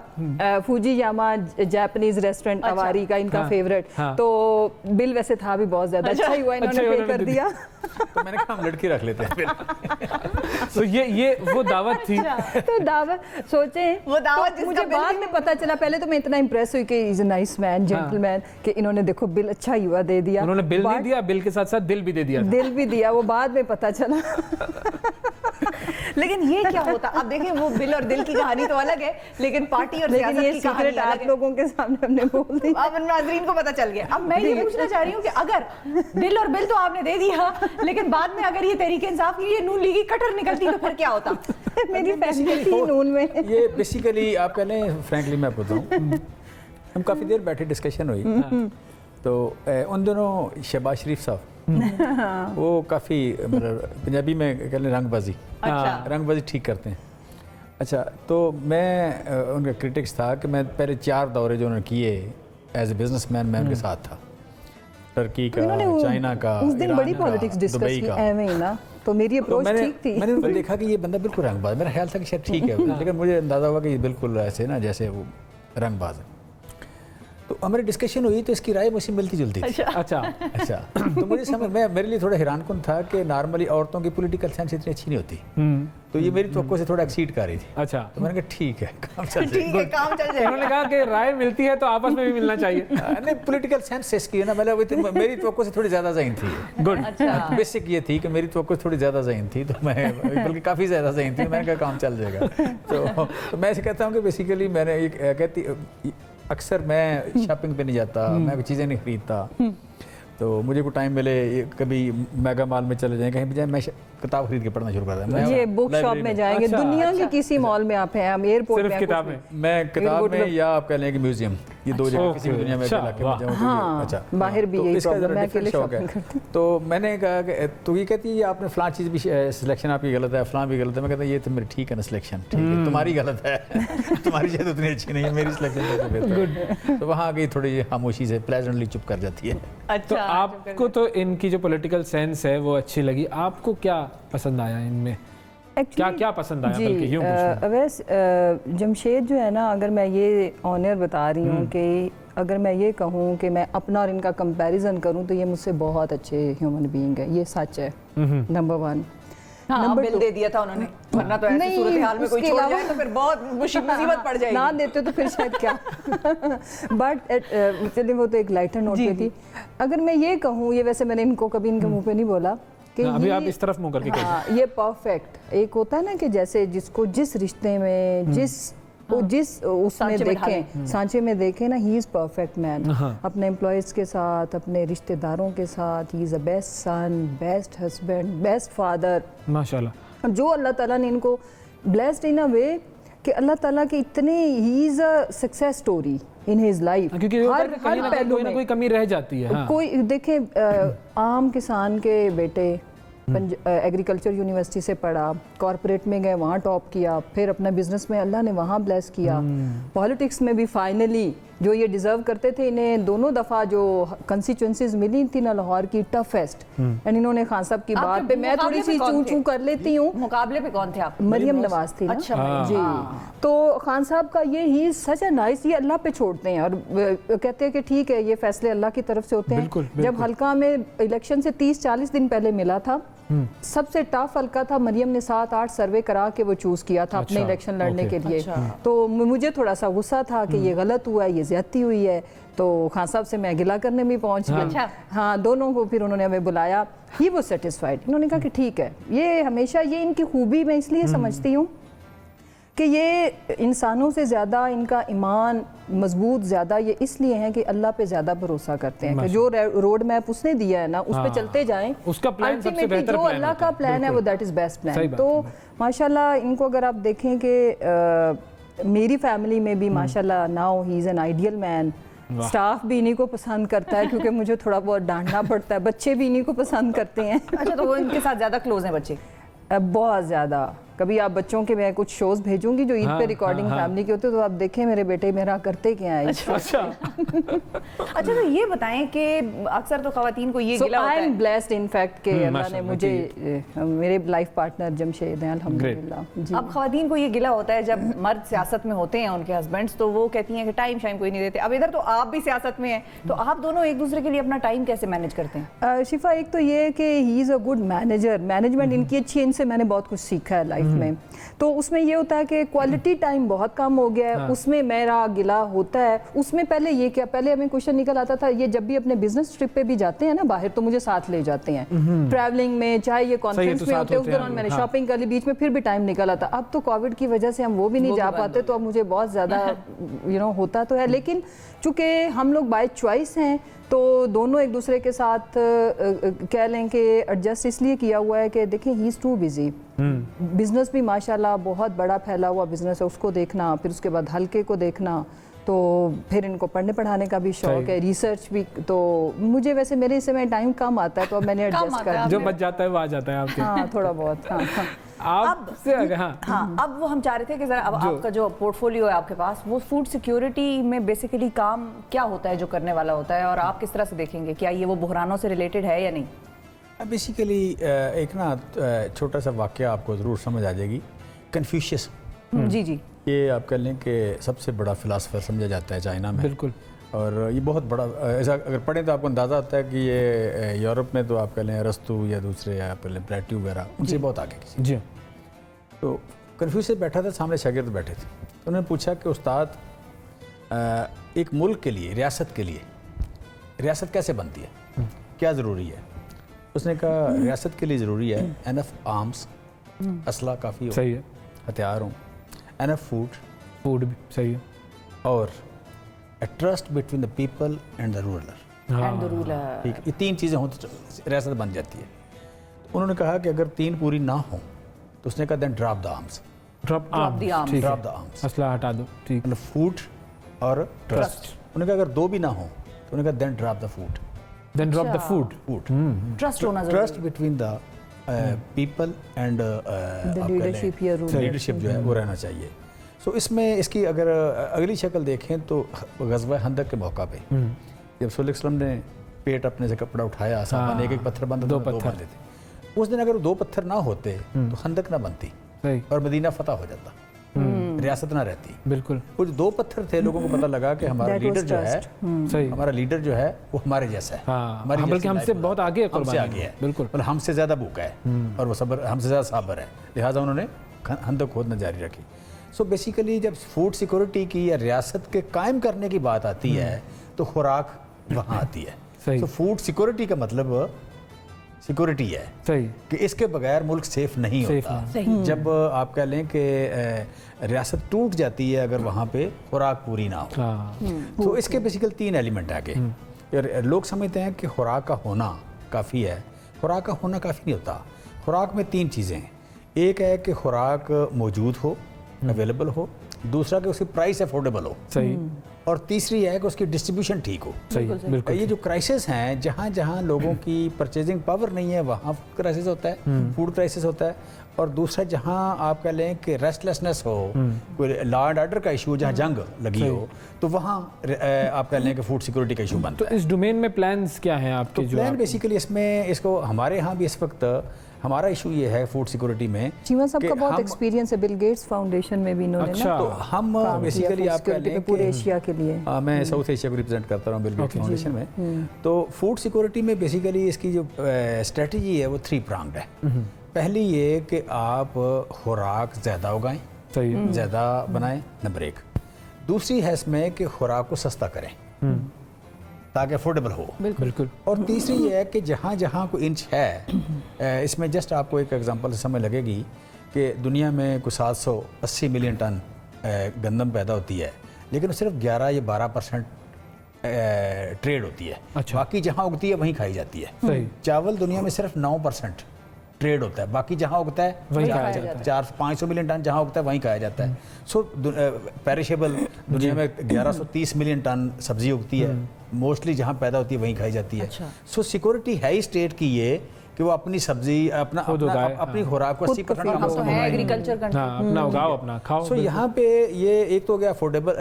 [SPEAKER 3] فوجی یاما جاپنیز ریسٹورینٹ اواری کا ان کا فیوریٹ, تو بل ویسے تھا بھی بہت زیادہ. اچھا ہی ہوا انہوں نے پے کر دیا.
[SPEAKER 4] تو میں نے کہا ہم لڑکی رکھ لیتے ہیں.
[SPEAKER 2] تو یہ وہ دعوت تھی.
[SPEAKER 3] تو دعوت سوچیں,
[SPEAKER 1] وہ دعوت
[SPEAKER 3] مجھے بعد میں پتا چلا, پہلے تو میں اتنا امپریس ہوئی کہ از اے نائس مین, جینٹل مین, کہ انہوں نے دیکھو بل اچھا ہی ہوا دے دیا.
[SPEAKER 2] انہوں نے بل نہیں دیا, بل کے ساتھ ساتھ دل بھی دے دیا.
[SPEAKER 3] دل بھی دیا, وہ بعد میں پتا چلا.
[SPEAKER 1] لیکن یہ کیا ہوتا, اب دیکھیں وہ بل اور دل کی کہانی تو الگ ہے, لیکن پارٹی اور سیاست کی کہانی
[SPEAKER 3] آپ لوگوں کے سامنے ہم نے بول دی.
[SPEAKER 1] اب ناظرین کو پتا چل گیا. اب میں یہ پوچھنا چاہ رہی ہوں کہ اگر دل اور بل تو آپ نے دے دیا, لیکن بعد میں اگر یہ تحریک انصاف کی یہ نون لیگی کٹر نکلتی تو پھر کیا ہوتا؟
[SPEAKER 3] میری فیملی تھی نون میں.
[SPEAKER 4] یہ بیسیکلی آپ کہہ لیں فرینکلی میں بتاؤں, ہم کافی دیر بیٹھے ڈسکشن ہوئی. تو ان دونوں شہباز شریف صاحب وہ کافی پنجابی میں کہہ لیں رنگ بازی ٹھیک کرتے ہیں. اچھا, تو میں ان کا کرٹکس تھا کہ میں پہلے 4 دورے جو انہوں نے کیے ایز اے بزنس مین میں ان کے ساتھ تھا, ٹرکی کا, چائنا کا,
[SPEAKER 3] بڑی پالیٹکس ڈسکس کی ایویں نا. تو میری اپروچ ٹھیک تھی.
[SPEAKER 4] میں نے دیکھا کہ یہ بندہ بالکل رنگ باز, میرا خیال تھا کہ شاید ٹھیک ہے, لیکن مجھے اندازہ ہوا کہ یہ بالکل ایسے نا جیسے وہ رنگ باز ہے. تو ہماری ڈسکشن ہوئی تو اس کی رائے مجھ سے ملتی جلتی تھی.
[SPEAKER 2] اچھا.
[SPEAKER 4] تو مجھے سمجھ میرے لیے تھوڑا حیران کن تھا کہ نارملی عورتوں کی پولیٹیکل سائنس اتنی اچھی نہیں ہوتی, تو یہ میری توقع سے تھوڑا ایکسیڈ کر رہی تھی.
[SPEAKER 2] اچھا.
[SPEAKER 4] تو میں نے کہا ٹھیک ہے کام چل
[SPEAKER 1] جائے.
[SPEAKER 2] انہوں نے کہا کہ رائے ملتی ہے تو آپس میں بھی ملنا چاہیے.
[SPEAKER 4] نہیں, پولیٹیکل سائنس اس کی ہے نا, مطلب میری توقع سے تھوڑی زیادہ ذہین تھی.
[SPEAKER 2] گڈ.
[SPEAKER 4] بیسک یہ تھی کہ میری توقع سے تھوڑی زیادہ ذہین تھی, تو میں بلکہ کافی زیادہ ذہین تھی. میں نے کہا کام چل جائے گا. تو میں ایسے کہتا ہوں کہ بیسیکلی میں نے کہتی اکثر میں شاپنگ پہ نہیں جاتا, میں کوئی چیزیں نہیں خریدتا. تو مجھے کوئی ٹائم ملے کبھی میگا مال میں چلے جائیں, کہیں بھی جائیں, میں کتاب خرید کے پڑھنا شروع کر دیں.
[SPEAKER 3] یہ بک شاپ میں جائیں گے, دنیا کے کسی مال میں آپ ہیں, ہم ایئرپورٹ
[SPEAKER 2] صرف کتاب
[SPEAKER 4] میں کتاب میں یا آپ کہہ لیں کہ میوزیم, یہ 2 جگہ کسی بھی دنیا میں علاقے میں جاؤں. اچھا,
[SPEAKER 3] باہر بھی یہی پرابلم ہے, اکیلے
[SPEAKER 4] شوق ہے. تو میں نے کہا کہ تو یہ کہتی ہے آپ نے فلاں چیز بھی سلیکشن آپ کی غلط ہے, فلاں بھی غلط ہے. میں کہتا ہوں یہ تو میری ٹھیک ہے نا سلیکشن, ٹھیک ہے, تمہاری غلط ہے, تمہاری شاید اتنی اچھی نہیں ہے, میری سلیکشن بہتر ہے. تو وہاں گئی تھوڑی خاموشی سے پلیزنٹلی چپ کر جاتی ہے.
[SPEAKER 2] تو آپ کو تو ان کی جو پولیٹیکل سینس ہے وہ اچھی لگی, آپ کو کیا پسند آیا ان میں, کیا پسند آیا؟ بلکہ یوں
[SPEAKER 3] اویس جمشید جو ہے نا, اگر میں یہ آنر بتا رہی ہوں کہ اگر میں یہ کہوں کہ میں اپنا اور ان کا کمپیریزن کروں تو یہ مجھ سے بہت اچھے ہیومن بینگ ہے, یہ سچ ہے. نمبر 1.
[SPEAKER 1] بل دے دیا تھا انہوں نے, ورنہ تو ایسی صورتحال میں کوئی چھوڑ جائے تو پھر بہت مصیبت پڑ جائے گی.
[SPEAKER 3] نہ دیتے تو پھر شاید کیا. بٹ چلیے وہ تو ایک لائٹر نوٹ پہ تھی. اگر میں یہ کہوں, یہ ویسے میں نے ان کو کبھی ان کے منہ پہ نہیں بولا کہ
[SPEAKER 2] ابھی آپ اس طرف منہ کر کے کہتے
[SPEAKER 3] ہیں یہ پرفیکٹ. ایک ہوتا ہے نا کہ جیسے جس کو جس رشتے میں جس اس میں دیکھیں, سانچے میں دیکھیں نا, ہی از پرفیکٹ مین. اپنے امپلائیز کے ساتھ, اپنے رشتہ داروں کے ساتھ, he is a best son, best husband, best father.
[SPEAKER 2] ماشاءاللہ.
[SPEAKER 3] جو اللہ تعالیٰ نے ان کو بلیسڈ ان اے وے کہ اللہ تعالیٰ کے اتنے, he is a success story in his life.
[SPEAKER 2] ہر پہلو میں کوئی کمی رہ جاتی ہے.
[SPEAKER 3] کوئی دیکھیں, عام کسان کے بیٹے ایگریکلچر یونیورسٹی سے پڑھا, کارپوریٹ میں گئے, وہاں ٹاپ کیا, پھر اپنا بزنس میں اللہ نے وہاں بلیس کیا, پالیٹکس میں بھی فائنلی جو یہ ڈیزرو کرتے تھے. انہیں دونوں دفعہ جو کنسٹیچوئنسیز ملی تھی نا لاہور کی ٹفیسٹ, اینڈ انہوں نے خان صاحب کی بات پہ میں تھوڑی سی چوں کر لیتی ہوں.
[SPEAKER 1] مقابلے پہ کون تھے آپ؟
[SPEAKER 3] مریم نواز تھی نا.
[SPEAKER 1] اچھا
[SPEAKER 3] جی. تو خان صاحب کا یہ ہی سچ اے نائس, یہ اللہ پہ چھوڑتے ہیں اور کہتے ہیں کہ ٹھیک ہے یہ فیصلے اللہ کی طرف سے ہوتے ہیں. جب حلقہ میں الیکشن سے 30-40 دن پہلے ملا تھا, سب سے ٹاف حلقہ تھا, مریم نے 7-8 سروے کرا کے وہ چوز کیا تھا اپنے الیکشن لڑنے کے لیے. تو مجھے تھوڑا سا غصہ تھا کہ یہ غلط ہوا ہے, یہ زیادتی ہوئی ہے. تو خان صاحب سے میں گلہ کرنے بھی پہنچ گئی. ہاں, دونوں کو پھر انہوں نے ہمیں بلایا. He was satisfied. انہوں نے کہا کہ ٹھیک ہے, یہ ہمیشہ یہ ان کی خوبی میں اس لیے سمجھتی ہوں کہ یہ انسانوں سے زیادہ ان کا ایمان مضبوط زیادہ یہ اس لیے ہیں کہ اللہ پہ زیادہ بھروسہ کرتے ہیں کہ جو روڈ میپ اس نے دیا ہے نا اس پہ چلتے جائیں.
[SPEAKER 2] اس کا پلان سب سے بہتر
[SPEAKER 3] جو اللہ کا پلان ہے وہ دیٹ از بیسٹ پلان. تو ماشاءاللہ ان کو اگر آپ دیکھیں کہ میری فیملی میں بھی ماشاءاللہ now he is an ideal man. Staff بھی انہی کو پسند کرتا ہے کیونکہ مجھے تھوڑا بہت ڈانٹنا پڑتا ہے. بچے بھی انہی کو پسند کرتے ہیں.
[SPEAKER 1] اچھا, تو وہ ان کے ساتھ زیادہ کلوز ہیں بچے؟
[SPEAKER 3] بہت زیادہ. کبھی آپ بچوں کے میں کچھ شوز بھیجوں گی جو عید پہ ریکارڈنگ فیملی کی ہوتے تو آپ دیکھیں میرے بیٹے میرا کرتے کیا ہے.
[SPEAKER 1] اچھا تو یہ بتائیں کہ اکثر تو خواتین کو یہ گلہ ہوتا ہے.
[SPEAKER 3] I am blessed in fact کہ اللہ نے مجھے میرے لائف پارٹنر جمشید ہیں الحمدللہ.
[SPEAKER 1] اب خواتین کو یہ گلہ ہوتا ہے جب مرد سیاست میں ہوتے ہیں ان کے ہسبینڈس, تو وہ کہتی ہیں کہ ٹائم شائم کوئی نہیں دیتے. اب ادھر تو آپ بھی سیاست میں ہیں, تو آپ دونوں ایک دوسرے کے لیے اپنا ٹائم کیسے مینیج کرتے ہیں؟
[SPEAKER 3] شفا, ایک تو یہ ہے کہ ہی is a good manager. Management ان کی اچھی, ان سے میں نے بہت کچھ سیکھا ہے لائف میں. تو اس میں یہ ہوتا ہے کہ کوالٹی ٹائم بہت کم ہو گیا ہے. اس میں میرا گلہ ہوتا ہے. اس میں پہلے یہ کیا, پہلے ہمیں کوشچن نکل آتا تھا یہ جب بھی اپنے بزنس ٹرپ پہ بھی جاتے ہیں نا باہر تو مجھے ساتھ لے جاتے ہیں ٹریولنگ میں, چاہے یہ کانفرنس میں ہوتے ہیں, اس دوران میں نے شاپنگ کر لی, بیچ میں پھر بھی ٹائم نکل آتا. اب تو کووڈ کی وجہ سے ہم وہ بھی نہیں جا پاتے, تو اب مجھے بہت زیادہ ہوتا تو ہے. لیکن چونکہ ہم لوگ بائی چوائس ہیں تو دونوں ایک دوسرے کے ساتھ کہہ لیں کہ ایڈجسٹ اس لیے کیا ہوا ہے کہ دیکھیں ہی از ٹو بزی. بزنس بھی ماشاءاللہ بہت بڑا پھیلا ہوا بزنس ہے, اس کو دیکھنا, پھر اس کے بعد حلقے کو دیکھنا, تو پھر ان کو پڑھنے پڑھانے کا بھی شوق ہے, ریسرچ بھی. تو مجھے ویسے میرے اس میں ٹائم کم آتا ہے تو اب میں نے ایڈجسٹ کر
[SPEAKER 2] جو بچ جاتا ہے وہ آ جاتا ہے آپ کے.
[SPEAKER 3] ہاں تھوڑا بہت.
[SPEAKER 1] اب وہ ہم چاہ رہے تھے کہ ذرا اب آپ کا جو پورٹ فولیو ہے آپ کے پاس, وہ فوڈ سیکیورٹی میں بیسیکلی کام کیا ہوتا ہے جو کرنے والا ہوتا ہے, اور آپ کس طرح سے دیکھیں گے, کیا یہ وہ بحرانوں سے ریلیٹڈ ہے یا نہیں؟
[SPEAKER 4] بیسیکلی ایک نا چھوٹا سا واقعہ آپ کو ضرور سمجھ آ جائے گی. کنفیوشیس,
[SPEAKER 1] جی
[SPEAKER 4] یہ آپ کہہ لیں کہ سب سے بڑا فلاسفر سمجھا جاتا ہے چائنا میں.
[SPEAKER 2] بالکل.
[SPEAKER 4] اور یہ بہت بڑا, ایسا اگر پڑھیں تو آپ کو اندازہ ہوتا ہے کہ یہ یورپ میں تو آپ کہہ لیں ارسطو یا دوسرے آپ کہہ لیں پلیٹو وغیرہ ان سے بہت آگے کسی.
[SPEAKER 2] جی.
[SPEAKER 4] تو کنفیوشیس بیٹھا تھا, سامنے شاگرد بیٹھے تھے, تو انہوں نے پوچھا کہ استاد ایک ملک کے لیے, ریاست کے لیے ریاست کیسے بنتی ہے, کیا ضروری ہے؟ اس نے کہا ریاست کے لیے ضروری ہے انف آرمز, اسلحہ کافی ہو,
[SPEAKER 2] صحیح ہے,
[SPEAKER 4] ہتھیار ہوں, انف
[SPEAKER 2] فوڈ بھی صحیح ہے,
[SPEAKER 4] اور trust between the people and the ruler. ٹھیک, یہ تین چیزیں ہوں تو ریاست بن جاتی ہے. انہوں نے کہا کہ اگر تین پوری نہ ہوں تو اس نے کہا then drop the arms.
[SPEAKER 2] Drop
[SPEAKER 4] the arms,
[SPEAKER 2] اسلحہ ہٹا دو. ٹھیک.
[SPEAKER 4] فوڈ اور ٹرسٹ. انہوں نے کہا اگر دو بھی نہ ہوں تو انہوں نے کہا then drop the food.
[SPEAKER 2] Then drop the food.
[SPEAKER 1] Trust ہونا ضروری ہے.
[SPEAKER 4] Trust between the people and leadership جو ہے وہ رہنا چاہیے. سو اس میں اس کی اگر اگلی شکل دیکھیں تو غزوہ خندق کے موقع پہ جب رسول اللہ علیہ وسلم نے پیٹ اپنے سے کپڑا اٹھایا, صحابہ نے ایک ایک پتھر باندھا, دو باندھے تھے. اس دن اگر دو پتھر نہ ہوتے تو خندق نہ بنتی اور مدینہ فتح ہو جاتا, ریاست نہ رہتی. بالکل. وہ جو دو پتھر تھے, لوگوں کو پتہ لگا کہ ہمارا لیڈر جو ہے, ہمارا لیڈر جو ہے وہ ہمارے جیسا ہے,
[SPEAKER 2] بلکہ ہم سے بہت آگے ہے,
[SPEAKER 4] ہم سے آگے ہے, بالکل ہم سے زیادہ بھوکا ہے, اور وہ صبر ہم سے زیادہ صابر ہے, لہٰذا انہوں نے خندق کھودنا جاری رکھی. سو بیسیکلی جب فوڈ سیکورٹی کی یا ریاست کے قائم کرنے کی بات آتی ہے تو خوراک وہاں آتی ہے. سو فوڈ سیکورٹی کا مطلب سیکورٹی ہے کہ اس کے بغیر ملک سیف نہیں ہوتا. جب آپ کہہ لیں کہ ریاست ٹوٹ جاتی ہے اگر وہاں پہ خوراک پوری نہ ہو. تو اس کے بیسیکل تین ایلیمنٹ آ گئے. لوگ سمجھتے ہیں کہ خوراک کا ہونا کافی ہے. خوراک کا ہونا کافی نہیں ہوتا. خوراک میں تین چیزیں ہیں. ایک ہے کہ خوراک موجود ہو, اویلیبل ہو, दूसरा कि उसकी प्राइस अफोर्डेबल हो,
[SPEAKER 2] सही,
[SPEAKER 4] और तीसरी है कि उसकी डिस्ट्रीब्यूशन ठीक हो।
[SPEAKER 2] सही, बिल्कुल।
[SPEAKER 4] ये जो क्राइसिस हैं, जहाँ जहाँ लोगों की परचेजिंग पावर नहीं है वहाँ क्राइसिस होता है, फूड क्राइसिस होता है। और दूसरा जहाँ आप कह लें कि रेस्टलेसनेस हो, कोई लॉ एंड ऑर्डर का इशू, जहाँ जंग लगी हो, तो वहाँ आप कह लें कि फूड सिक्योरिटी का इशू बनता है।
[SPEAKER 2] तो इस डोमेन में प्लान्स क्या हैं आपके?
[SPEAKER 4] तो प्लान बेसिकली इसमें, इसको हमारे यहाँ भी इस वक्त हमारा इशू ये है फूड सिक्योरिटी में,
[SPEAKER 3] चीमा साहब का बहुत एक्सपीरियंस है, बिल गेट्स फाउंडेशन में भी इन्होंने
[SPEAKER 2] अच्छा,
[SPEAKER 3] ना,
[SPEAKER 4] तो हम बेसिकली आप कह लें
[SPEAKER 3] पूरे एशिया के लिए,
[SPEAKER 4] मैं साउथ एशिया को रिप्रेजेंट करता हूँ बिल गेट्स फाउंडेशन में। तो फूड सिक्योरिटी में बेसिकली इसकी जो स्ट्रेटजी है वो 3 प्रांग्ड है। पहली ये कि आप खुराक ज़्यादा उगाएं,
[SPEAKER 2] सही,
[SPEAKER 4] ज़्यादा बनाएं, नंबर 1। दूसरी है इसमें कि खुराक को सस्ता करें ताकि अफोर्डेबल हो,
[SPEAKER 2] बिल्कुल।
[SPEAKER 4] और तीसरी ये है कि जहाँ जहाँ कोई इंच है, इसमें जस्ट आपको एक एग्जांपल से समझ लगेगी कि दुनिया में कुछ 780 मिलियन टन गंदम पैदा होती है, लेकिन सिर्फ 11 या 12% ट्रेड होती है।
[SPEAKER 2] अच्छा।
[SPEAKER 4] बाकी जहाँ उगती है वहीं खाई जाती है।
[SPEAKER 2] सही।
[SPEAKER 4] चावल दुनिया में सिर्फ 9% ट्रेड होता है, बाकी जहाँ उगता है
[SPEAKER 2] वहीं खाया जाता है।
[SPEAKER 4] 400-500 मिलियन टन जहाँ उगता है वहीं खाया जाता है। सो पेरिशेबल दुनिया में 1130 मिलियन टन सब्जी उगती है, मोस्टली जहाँ पैदा होती है वहीं खाई जाती है। सो सिक्योरिटी है ही स्टेट की ये कि वो अपनी सब्जी अपनी खुराक को 80%
[SPEAKER 1] एग्रीकल्चर कंट्री,
[SPEAKER 2] अपना उगाओ, अपना खाओ।
[SPEAKER 4] सो यहाँ पे ये एक तो हो गया अफोर्डेबल,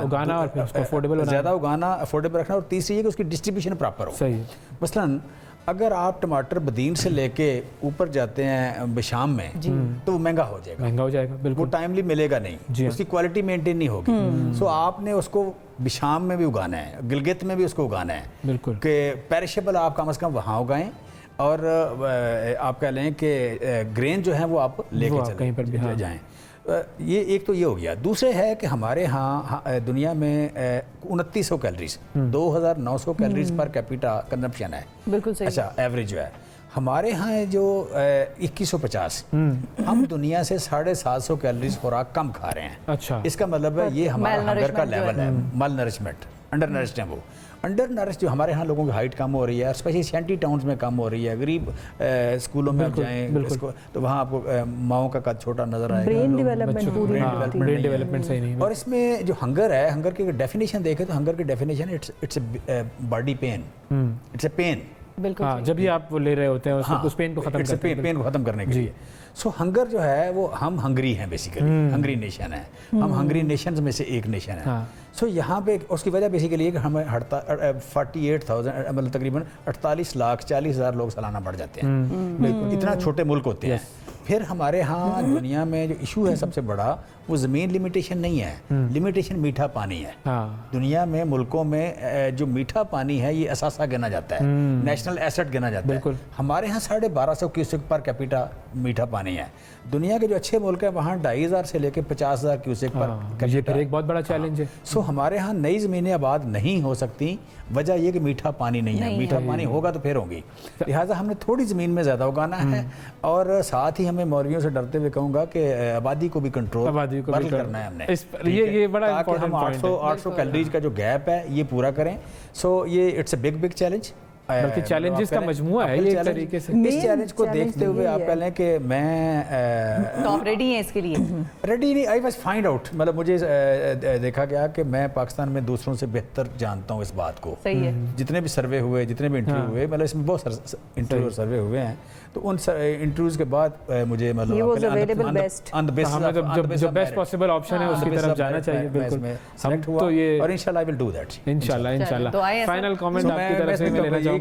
[SPEAKER 2] उगाना और फिर उसको अफोर्डेबल,
[SPEAKER 4] ज़्यादा उगाना, अफोर्डेबल रखना, और तीसरी ये कि उसकी डिस्ट्रीब्यूशन प्रॉपर हो।
[SPEAKER 2] सही।
[SPEAKER 4] मसलन अगर आप टमाटर बदीन से लेके ऊपर जाते हैं बिशाम में, तो वो महंगा हो जाएगा, वो
[SPEAKER 2] बिल्कुल,
[SPEAKER 4] टाइमली मिलेगा नहीं, उसकी क्वालिटी मेंटेन नहीं होगी। सो आपने उसको बिशाम में भी उगाना है, गिलगित में भी उसको उगाना है,
[SPEAKER 2] बिल्कुल,
[SPEAKER 4] कि पेरिशेबल आप कम से कम वहाँ उगाएं, और आप कह लें कि ग्रेन जो है वो आप लेके चले जाएं। ये एक तो ये हो गया। दूसरे है कि हमारे यहाँ दुनिया में 2900 calories, 2900 calories per capita consumption है।
[SPEAKER 1] बिल्कुल सही।
[SPEAKER 4] अच्छा, एवरेज जो है हमारे यहाँ है जो 2150, हम दुनिया से 750 कैलोरीज खुराक कम खा रहे हैं।
[SPEAKER 2] अच्छा,
[SPEAKER 4] इसका मतलब है ये हमारा हंगर का लेवल है, मल नरिशमेंट, अंडर नरिश्ड है वो। अंडर नरिश जो हमारे यहाँ लोगों की हाइट कम हो रही है, स्पेशली शैंटी टाउन्स में कम हो रही है। गरीब स्कूलों में आप जाएं इसको, तो वहाँ आपको माओं का कद छोटा नजर आएगा,
[SPEAKER 3] ब्रेन डेवलपमेंट
[SPEAKER 2] सही नहीं।
[SPEAKER 4] और इसमें जो हंगर है, हंगर की डेफिनेशन देखें तो हंगर की definition it's body pain, it's a pain.
[SPEAKER 2] हाँ, जब भी आप वो ले रहे होते हैं उस पेन को खत्म करने
[SPEAKER 4] पेन को खत्म करने के लिए। सो हंगर जो है वो, हम हंगरी हैं बेसिकली, हंगरी नेशन है, हम हंगरी नेशंस में से एक नेशन है। सो यहाँ पे उसकी वजह बेसिकली है कि हमें 48,000 मतलब तकरीबन 48,40,000 लोग सालाना बढ़ जाते हैं। इतना छोटे मुल्क होते हैं। फिर हमारे यहाँ दुनिया में जो इशू है सबसे बड़ा, वो ज़मीन लिमिटेशन नहीं है, लिमिटेशन मीठा पानी है। दुनिया में मुल्कों में जो मीठा पानी है ये असासा गिना जाता है, नेशनल एसेट गिना जाता है। हमारे यहाँ 1250 क्यूसेक पर कैपिटा मीठा पानी है। दुनिया के जो अच्छे मुल्क है वहाँ 2,500 से लेकर 50,000 क्यूसेक पर कैपिटा,
[SPEAKER 2] एक बहुत बड़ा चैलेंज है।
[SPEAKER 4] सो हमारे यहाँ नई ज़मीनें आबाद नहीं हो सकती, वजह ये कि मीठा पानी नहीं है। मीठा पानी होगा तो फिर होगी, लिहाजा हमने थोड़ी ज़मीन में ज़्यादा उगाना है। और साथ ही हमें मौलवियों से डरते हुए कहूँगा कि आबादी को भी कंट्रोल करना है हमने।
[SPEAKER 2] ये बड़ा इंपॉर्टेंट पॉइंट है।
[SPEAKER 4] 800 कैलोरीज का जो गैप है ये पूरा करें। सो ये इट्स अ बिग चैलेंज,
[SPEAKER 2] बल्कि चैलेंजेस का मजमुआ है ये एक तरीके से।
[SPEAKER 4] इस चैलेंज को देखते हुए आप कह लें कि मैं
[SPEAKER 1] तो आप रेडी हैं इसके लिए?
[SPEAKER 4] रेडी नहीं, आई वाज फाइंड आउट, मतलब मुझे देखा गया कि मैं पाकिस्तान में दूसरों से बेहतर जानता हूँ इस बात को।
[SPEAKER 1] सही है।
[SPEAKER 4] जितने भी सर्वे हुए, जितने भी इंटरव्यू हुए, मतलब इसमें बहुत सारे इंटरव्यू और सर्वे हुए हैं, तो उन इंटरव्यूज के बाद मुझे मतलब
[SPEAKER 2] जो बेस्ट पॉसिबल ऑप्शन है उसकी तरफ जाना चाहिए। बिल्कुल,
[SPEAKER 4] सेलेक्ट हुआ और इंशाल्लाह आई विल डू दैट,
[SPEAKER 2] इंशाल्लाह। फाइनल कमेंट आपकी तरफ से मैं लेना चाहूंगा।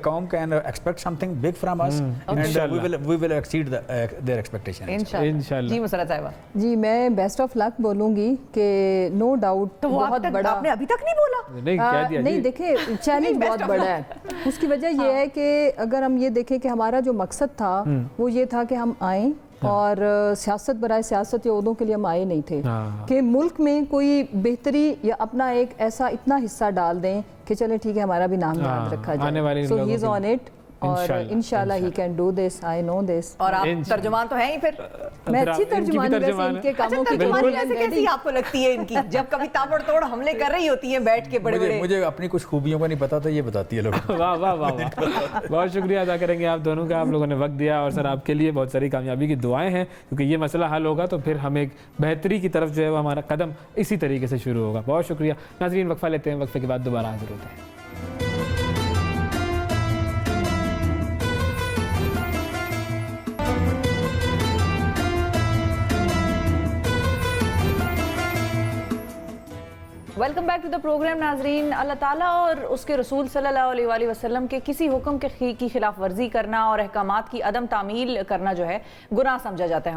[SPEAKER 4] कौम can expect something big from us and we will exceed their expectation
[SPEAKER 2] इंशाल्लाह।
[SPEAKER 1] जी मुसरत साहिबा
[SPEAKER 3] जी, मैं बेस्ट ऑफ लक बोलूंगी कि नो डाउट
[SPEAKER 1] तो बहुत बड़ा। आपने अभी तक नहीं बोला?
[SPEAKER 2] नहीं, कह दिया।
[SPEAKER 3] नहीं, देखिए चैलेंज बहुत बड़ा है। उसकी वजह यह है कि अगर हम ये देखें कि हमारा जो मकसद था वो ये था कि हम आएँ और सियासत बराए सियासत या उहदों के लिए हम आए नहीं थे कि मुल्क में कोई बेहतरी या अपना एक ऐसा इतना हिस्सा डाल दें कि चले ठीक है हमारा भी नाम याद रखा जाए। सो ही इज ऑन इट اور انشاءاللہ ہی کین ڈو دس, آئی نو دس.
[SPEAKER 1] اور آپ ترجمان تو ہیں ہی پھر.
[SPEAKER 3] میں اچھی ترجمان ویسے ان کے کاموں کی.
[SPEAKER 1] ترجمانی کیسی آپ کو لگتی ہے ان کی جب کبھی تابڑ توڑ حملے کر رہی ہوتی ہیں بیٹھ کے بڑے بڑے؟
[SPEAKER 4] مجھے اپنی کچھ خوبیوں کا نہیں پتا تھا, یہ بتاتی ہے لوگ.
[SPEAKER 2] واہ واہ واہ واہ, بہت شکریہ ادا کریں گے آپ دونوں کا, آپ لوگوں نے وقت دیا, اور سر آپ کے لیے بہت ساری کامیابی کی دعائیں ہیں, کیونکہ یہ مسئلہ حل ہوگا تو پھر ہم ایک بہتری کی طرف جو ہے وہ ہمارا قدم اسی طریقے سے شروع ہوگا. بہت شکریہ ناظرین, وقفہ لیتے ہیں, وقفے کے بعد دوبارہ حاضر ہوتے ہیں.
[SPEAKER 1] Welcome back to the programme. ناظرین, اللہ تعالیٰ اور اس کے رسول صلی اللہ علیہ وآلہ وسلم کے کسی حکم کی خلاف ورزی کرنا اور احکامات کی عدم تعمیل کرنا جو ہے گناہ سمجھا جاتا ہے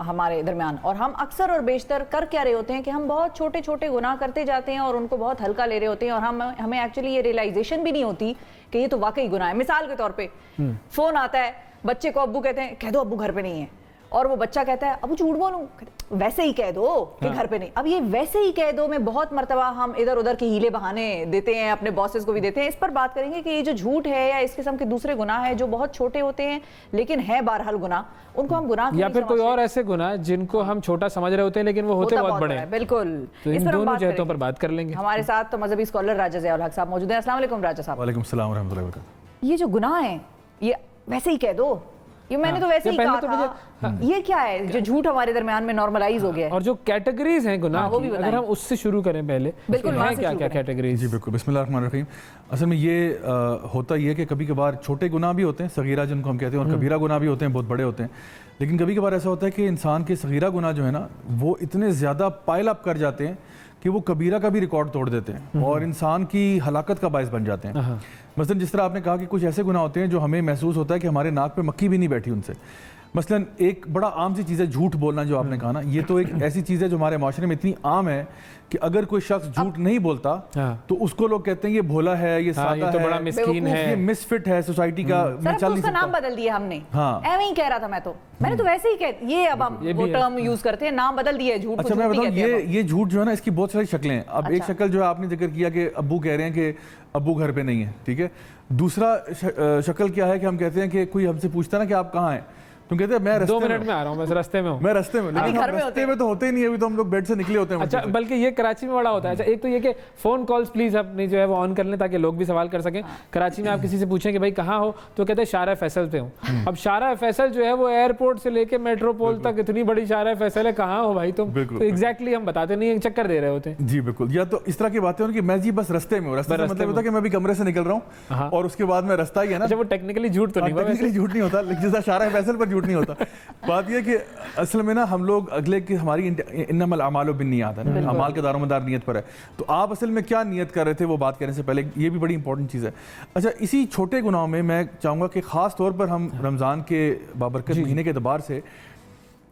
[SPEAKER 1] ہمارے درمیان. اور ہم اکثر اور بیشتر کر کیا رہے ہوتے ہیں کہ ہم بہت چھوٹے چھوٹے گناہ کرتے جاتے ہیں اور ان کو بہت ہلکا لے رہے ہوتے ہیں, اور ہمیں ایکچولی یہ ریئلائزیشن بھی نہیں ہوتی کہ یہ تو واقعی گناہ ہے. مثال کے طور پہ فون آتا ہے, بچے کو ابو کہتے ہیں کہہ دو ابو گھر پہ نہیں ہے, اور وہ بچہ کہتا ہے ابو جھوٹ بولوں, ویسے ہی کہہ دو کہ گھر پہ نہیں. اب یہ ویسے ہی کہہ دو میں بہت مرتبہ ہم ادھر ادھر کے ہیلے بہانے دیتے ہیں, اپنے باسز کو بھی دیتے ہیں. اس پر بات کریں گے کہ یہ جو جھوٹ ہے یا اس قسم کے دوسرے گناہ ہیں جو بہت چھوٹے ہوتے ہیں لیکن ہیں بہرحال گناہ, ان کو ہم گناہ
[SPEAKER 2] یا پھر کوئی اور ایسے گناہ جن کو ہم چھوٹا سمجھ رہے ہوتے ہیں لیکن وہ ہوتے بہت بڑے ہیں.
[SPEAKER 1] بالکل,
[SPEAKER 2] اس پر دونوں جہتوں پر بات کر لیں گے.
[SPEAKER 1] ہمارے ساتھ تو مذہبی اسکالر راجہ ضیاء الحق صاحب موجود ہیں. السلام علیکم راجہ صاحب.
[SPEAKER 4] وعلیکم السلام ورحمۃ اللہ وبرکاتہ.
[SPEAKER 1] یہ جو گناہ ہیں یہ ویسے ہی کہہ دو, یہ میں نے تو ویسے ہی کہا تھا, یہ کیا ہے جو جھوٹ ہمارے درمیان میں نارملائز ہو گیا ہے؟
[SPEAKER 2] اور جو کیٹیگریز ہیں گناہ کی, اگر ہم اس سے شروع کریں پہلے,
[SPEAKER 1] بالکل
[SPEAKER 2] ہیں کیا کیا کیٹیگریز؟
[SPEAKER 5] جی بالکل, بسم اللہ الرحمن الرحیم. اصل میں یہ ہوتا یہ ہے کہ کبھی کبھار چھوٹے گناہ بھی ہوتے ہیں, صغیرہ جن کو ہم کہتے ہیں, اور کبیرہ گناہ بھی ہوتے ہیں, بہت بڑے ہوتے ہیں. لیکن کبھی کبھار ایسا ہوتا ہے کہ انسان کے صغیرہ گناہ جو ہے نا وہ اتنے زیادہ پائل اپ کر جاتے ہیں کہ وہ کبیرہ کا بھی ریکارڈ توڑ دیتے ہیں اور انسان کی ہلاکت کا باعث بن جاتے ہیں. مثلا جس طرح آپ نے کہا کہ کچھ ایسے گناہ ہوتے ہیں جو ہمیں محسوس ہوتا ہے کہ ہمارے ناک پہ مکھی بھی نہیں بیٹھی ان سے. مثلا ایک بڑا عام سی چیز ہے جھوٹ بولنا, جو آپ نے کہا نا, یہ تو ایک ایسی چیز ہے جو ہمارے معاشرے میں اتنی عام ہے کہ اگر کوئی شخص جھوٹ نہیں بولتا تو اس کو لوگ کہتے ہیں یہ بھولا ہے, یہ سادہ ہے,
[SPEAKER 2] بڑا مسکین ہے,
[SPEAKER 5] یہ مس فٹ ہے سوسائٹی کا.
[SPEAKER 1] سر اس کا نام بدل دیا ہم نے, ایویں ہی کہہ رہا تھا میں نے تو ویسے ہی کہہ, یہ اب ہم وہ ٹرم یوز کرتے ہیں, نام بدل دیا ہے جھوٹ.
[SPEAKER 5] اچھا میں بتاؤں, یہ جھوٹ جو ہے نا اس کی بہت ساری شکلیں ہیں. اب ایک شکل جو ہے آپ نے ذکر کیا کہ ابو کہہ رہے ہیں کہ ابو گھر پہ نہیں ہے, ٹھیک ہے. دوسرا شکل کیا ہے کہ ہم کہتے ہیں کہ کوئی ہم سے پوچھتا نا کہ آپ کہاں ہیں, تم کہتے ہیں میں
[SPEAKER 2] 2 منٹ میں آ رہا ہوں, بس رستے میں ہوں.
[SPEAKER 5] میں رستے میں, لیکن ہم رستے میں تو ہوتے ہی نہیں, ابھی تو ہم لوگ بیڈ سے نکلے ہوتے ہیں.
[SPEAKER 2] اچھا, بلکہ یہ کراچی میں بڑا ہوتا ہے. اچھا, ایک تو یہ کہ فون کالز پلیز اپنی جو ہے وہ آن کر لیں تاکہ لوگ بھی سوال کر سکیں. کراچی میں آپ کسی سے پوچھیں کہ بھائی کہاں ہو, تو کہتے ہیں شارع فیصل پہ ہوں. اب شارع فیصل جو ہے وہ ایئرپورٹ سے لے کے میٹرو پول تک اتنی بڑی شارع فیصل ہے, کہاں ہو بھائی تم, تو ایگزیکٹلی ہم بتاتے نہیں ہیں, چکر دے رہے ہوتے ہیں.
[SPEAKER 5] جی بالکل, یا تو اس طرح کی باتیں ہیں کہ میں جی بس رستے میں ہوں. رستے کا مطلب ہوتا ہے کہ میں بھی کمرے سے نکل رہا ہوں اور اس کے بعد میں رستہ ہی ہے نا.
[SPEAKER 2] اچھا, وہ ٹیکنیکلی جھوٹ تو نہیں,
[SPEAKER 5] ٹیکنیکلی جھوٹ نہیں ہوتا, لیکن جیسا شارع فیصل پر جھوٹ نہیں ہوتا. بات یہ کہ اصل میں نا ہم لوگ اگلے کی ہماری انما الاعمال بالنیات ہے نا, اعمال کا دار و مدار نیت پر ہے. تو آپ اصل میں کیا نیت کر رہے تھے وہ بات کرنے سے پہلے یہ بھی بڑی امپورٹنٹ چیز ہے. اچھا, اسی چھوٹے گناہوں میں چاہوں گا کہ خاص طور پر ہم رمضان کے بابرکت مہینے کے اعتبار سے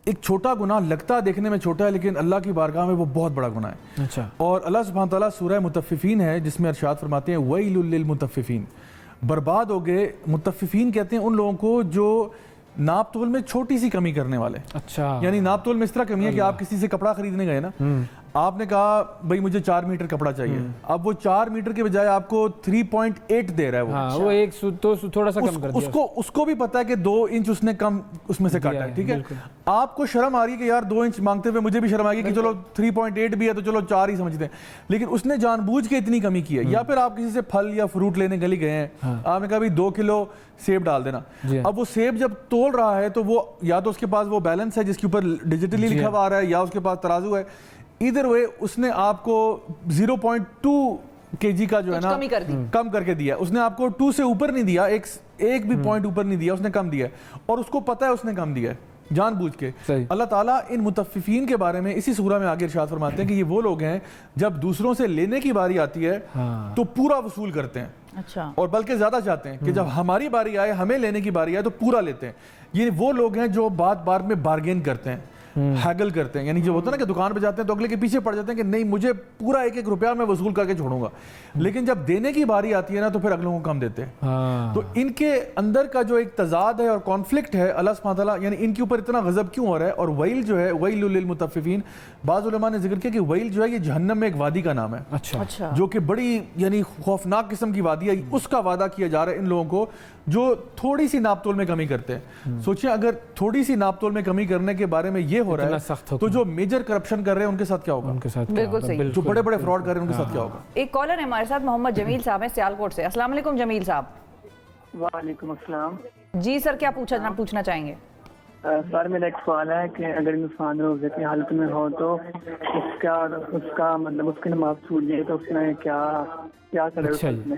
[SPEAKER 5] ایک چھوٹا گناہ لگتا دیکھنے میں چھوٹا ہے لیکن اللہ کی بارگاہ میں وہ بہت بڑا گناہ ہے.
[SPEAKER 2] اچھا,
[SPEAKER 5] اور اللہ سبحانہ تعالیٰ سورہ مطففین ہے جس میں ارشاد فرماتے ہیں ویل للمطففین, برباد ہو گئے. مطففین کہتے ہیں ان لوگوں کو جو ناپ تول میں چھوٹی سی کمی کرنے والے.
[SPEAKER 2] اچھا,
[SPEAKER 5] یعنی ناپ تول میں اس طرح کمی ہے کہ آپ کسی سے کپڑا خریدنے گئے نا, آپ نے کہا بھائی مجھے 4 میٹر کپڑا چاہیے, اب وہ 4 میٹر کے بجائے آپ کو 3.8 دے رہا ہے.
[SPEAKER 2] وہ ایک تو تھوڑا سا کم کر دیا.
[SPEAKER 5] اس کو بھی پتا ہے کہ 2 انچ اس نے کم اس میں سے کاٹا ہے, ٹھیک ہے. آپ کو شرم آ رہی ہے کہ یار 2 انچ مانگتے ہوئے مجھے بھی شرم آ گئی کہ چلو 3.8 بھی ہے تو چلو 4 ہی سمجھتے ہیں, لیکن اس نے جان بوجھ کے اتنی کمی کی ہے. یا پھر آپ کسی سے پھل یا فروٹ لینے گلی گئے ہیں, آپ نے کہا بھائی 2 کلو سیب ڈال دینا. اب وہ سیب جب تول رہا ہے تو وہ یا تو اس کے پاس وہ بیلنس ہے جس کے اوپر ڈیجیٹلی لکھا ہوا آ رہا ہے, یا اس کے پاس ترازو ہے. ادھر وے اس نے آپ کو 0.2 kg کا جو ہے نا کم کر کے دیا. اس نے آپ کو 2 سے اوپر نہیں دیا, ایک بھی پوائنٹ اوپر نہیں دیا, اس نے کم دیا ہے اور اس کو پتہ ہے اس نے کم دیا ہے جان بوجھ کے. اللہ تعالیٰ ان مطففین کے بارے میں اسی سورہ میں آگے ارشاد فرماتے ہیں کہ یہ وہ لوگ ہیں جب دوسروں سے لینے کی باری آتی ہے تو پورا وصول کرتے ہیں.
[SPEAKER 1] اچھا,
[SPEAKER 5] اور بلکہ زیادہ چاہتے ہیں کہ جب ہماری باری آئے, ہمیں لینے کی باری آئے تو پورا لیتے ہیں. یہ وہ لوگ ہیں جو بات بات میں بارگین کرتے ہیں. हैगल करते हैं, यानी जो होता है ना कि दुकान पे जाते हैं तो अगले के पीछे पड़ जाते हैं कि नहीं मुझे पूरा एक एक रुपया मैं वसूल करके छोड़ूंगा, लेकिन जब देने की बारी आती है ना तो फिर अगलों को कम देते हैं। तो इनके अंदर का जो एक तजाद है और कॉन्फ्लिक्ट है, अल्लाह सुब्हानहू व तआला यानी इनके ऊपर इतना गजब क्यों हो रहा है। और वैल जो है, वैलुल लिल मुतफ्फिफीन, बाज़ उलमा ने जिक्र किया कि वैल जो है ये जहन्नम में एक वादी का नाम है।
[SPEAKER 2] अच्छा।
[SPEAKER 5] जो कि बड़ी यानी खौफनाक किस्म की वादी है, उसका वादा किया जा रहा है इन लोगों को जो थोड़ी सी नापतोल में कमी करते हैं। सोचिए अगर थोड़ी सी नापतोल में कमी करने के बारे में ये हो रहा है तो जो मेजर करप्शन कर रहे हैं उनके साथ क्या होगा?
[SPEAKER 2] उनके साथ
[SPEAKER 1] बिल्कुल सही।
[SPEAKER 5] जो बड़े बड़े फ्रॉड कर रहे हैं उनके साथ क्या होगा?
[SPEAKER 1] एक कॉलर है हमारे साथ, मोहम्मद जमील साहब हैं सियालकोट से। अस्सलाम वालेकुम जमील साहब।
[SPEAKER 6] वालेकुम अस्सलाम।
[SPEAKER 1] जी सर, क्या पूछना चाहेंगे?
[SPEAKER 6] सर मेरा एक सवाल है कि अगर इंसान रोजे की हालत में हो तो उसका मतलब उसकी नमाज छूट जाए तो उसने क्या करे?
[SPEAKER 2] अच्छा
[SPEAKER 6] उसमें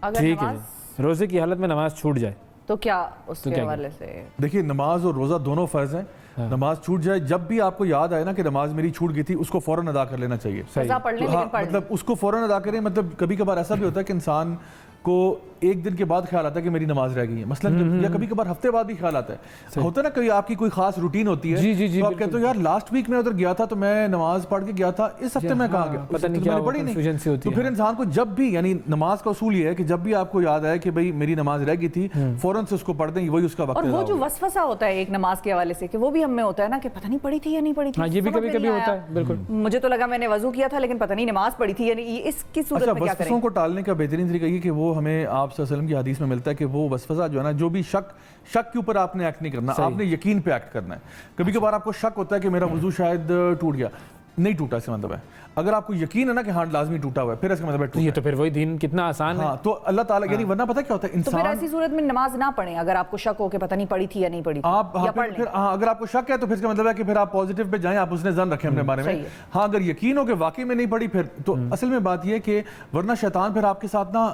[SPEAKER 1] अगर
[SPEAKER 2] ठीक है,
[SPEAKER 1] नमाज
[SPEAKER 2] रोजे की हालत में नमाज छूट जाए
[SPEAKER 1] तो क्या उसके
[SPEAKER 2] क्या
[SPEAKER 1] हवाले से?
[SPEAKER 5] देखिए नमाज और रोज़ा दोनों फ़र्ज़ हैं। नमाज छूट जाए, जब भी आपको याद आए ना कि नमाज मेरी छूट गई थी, उसको फ़ौरन अदा कर लेना चाहिए।
[SPEAKER 1] सजा पढ़ लें, लेकिन पढ़
[SPEAKER 5] मतलब उसको फ़ौरन अदा करें। मतलब कभी कभार ऐसा भी होता है कि इंसान को एक दिन के बाद ख्याल आता है कि मेरी नमाज रह गई है, मसलन या कभी कभार हफ्ते बाद भी ख्याल आता है। होता है ना कभी आपकी कोई खास रूटीन होती है,
[SPEAKER 2] जी,
[SPEAKER 5] तो आप कहते हो यार लास्ट वीक में उधर गया था तो मैं नमाज पढ़ के गया था, इस हफ्ते में कहाँ गया,
[SPEAKER 2] पता नहीं क्या
[SPEAKER 5] पढ़ी नहीं। तो फिर इंसान को जब भी, यानी नमाज का उसूल ये है कि जब भी आपको याद आए कि भाई मेरी नमाज रह गई थी, फौरन से उसको पढ़ दें, वही उसका वक्त।
[SPEAKER 1] और वो जो वसवसा होता है एक नमाज के हवाले से कि वो भी हम में होता है ना कि पता नहीं पढ़ी थी या नहीं पढ़ी थी।
[SPEAKER 2] ये भी कभी कभी होता है। बिल्कुल,
[SPEAKER 1] मुझे तो लगा मैंने वजू किया था लेकिन पता नहीं नमाज पढ़ी थी, यानी इसकी सूरत में क्या करें?
[SPEAKER 5] वसवसों को टालने का बेहतरीन तरीका ये कि वो हमें आप सल्लल्लाहु अलैहि वसल्लम की हदीस में मिलता है कि वो वसवसा जो है ना, जो भी शक के ऊपर आपने एक्ट नहीं करना, आपने यकीन पे एक्ट करना है। कभी कभार आपको शक होता है कि मेरा वजू शायद टूट गया, नहीं टूटा, इसका मतलब है अगर आपको यकीन है ना कि हाँ लाजमी टूटा हुआ है, फिर इसका मतलब है
[SPEAKER 2] ये तो फिर वही दिन कितना आसान है।
[SPEAKER 5] हाँ, तो अल्लाह ताला यानी वरना पता क्या होता है
[SPEAKER 1] तो फिर
[SPEAKER 5] इंसान,
[SPEAKER 1] ऐसी सूरत में नमाज ना पढ़ें अगर आपको शक हो कि पता नहीं पढ़ी थी या नहीं पढ़ी थी,
[SPEAKER 5] आप
[SPEAKER 1] या पढ़ लें।
[SPEAKER 5] फिर अगर आपको शक है तो फिर इसका मतलब है कि फिर आप पॉजिटिव पे जाएं, आप उसने जन रखें अपने बारे में। हाँ, अगर यकीन हो कि वाकई में नहीं पढ़ी फिर तो असल में बात यह कि वरना शैतान फिर आपके साथ ना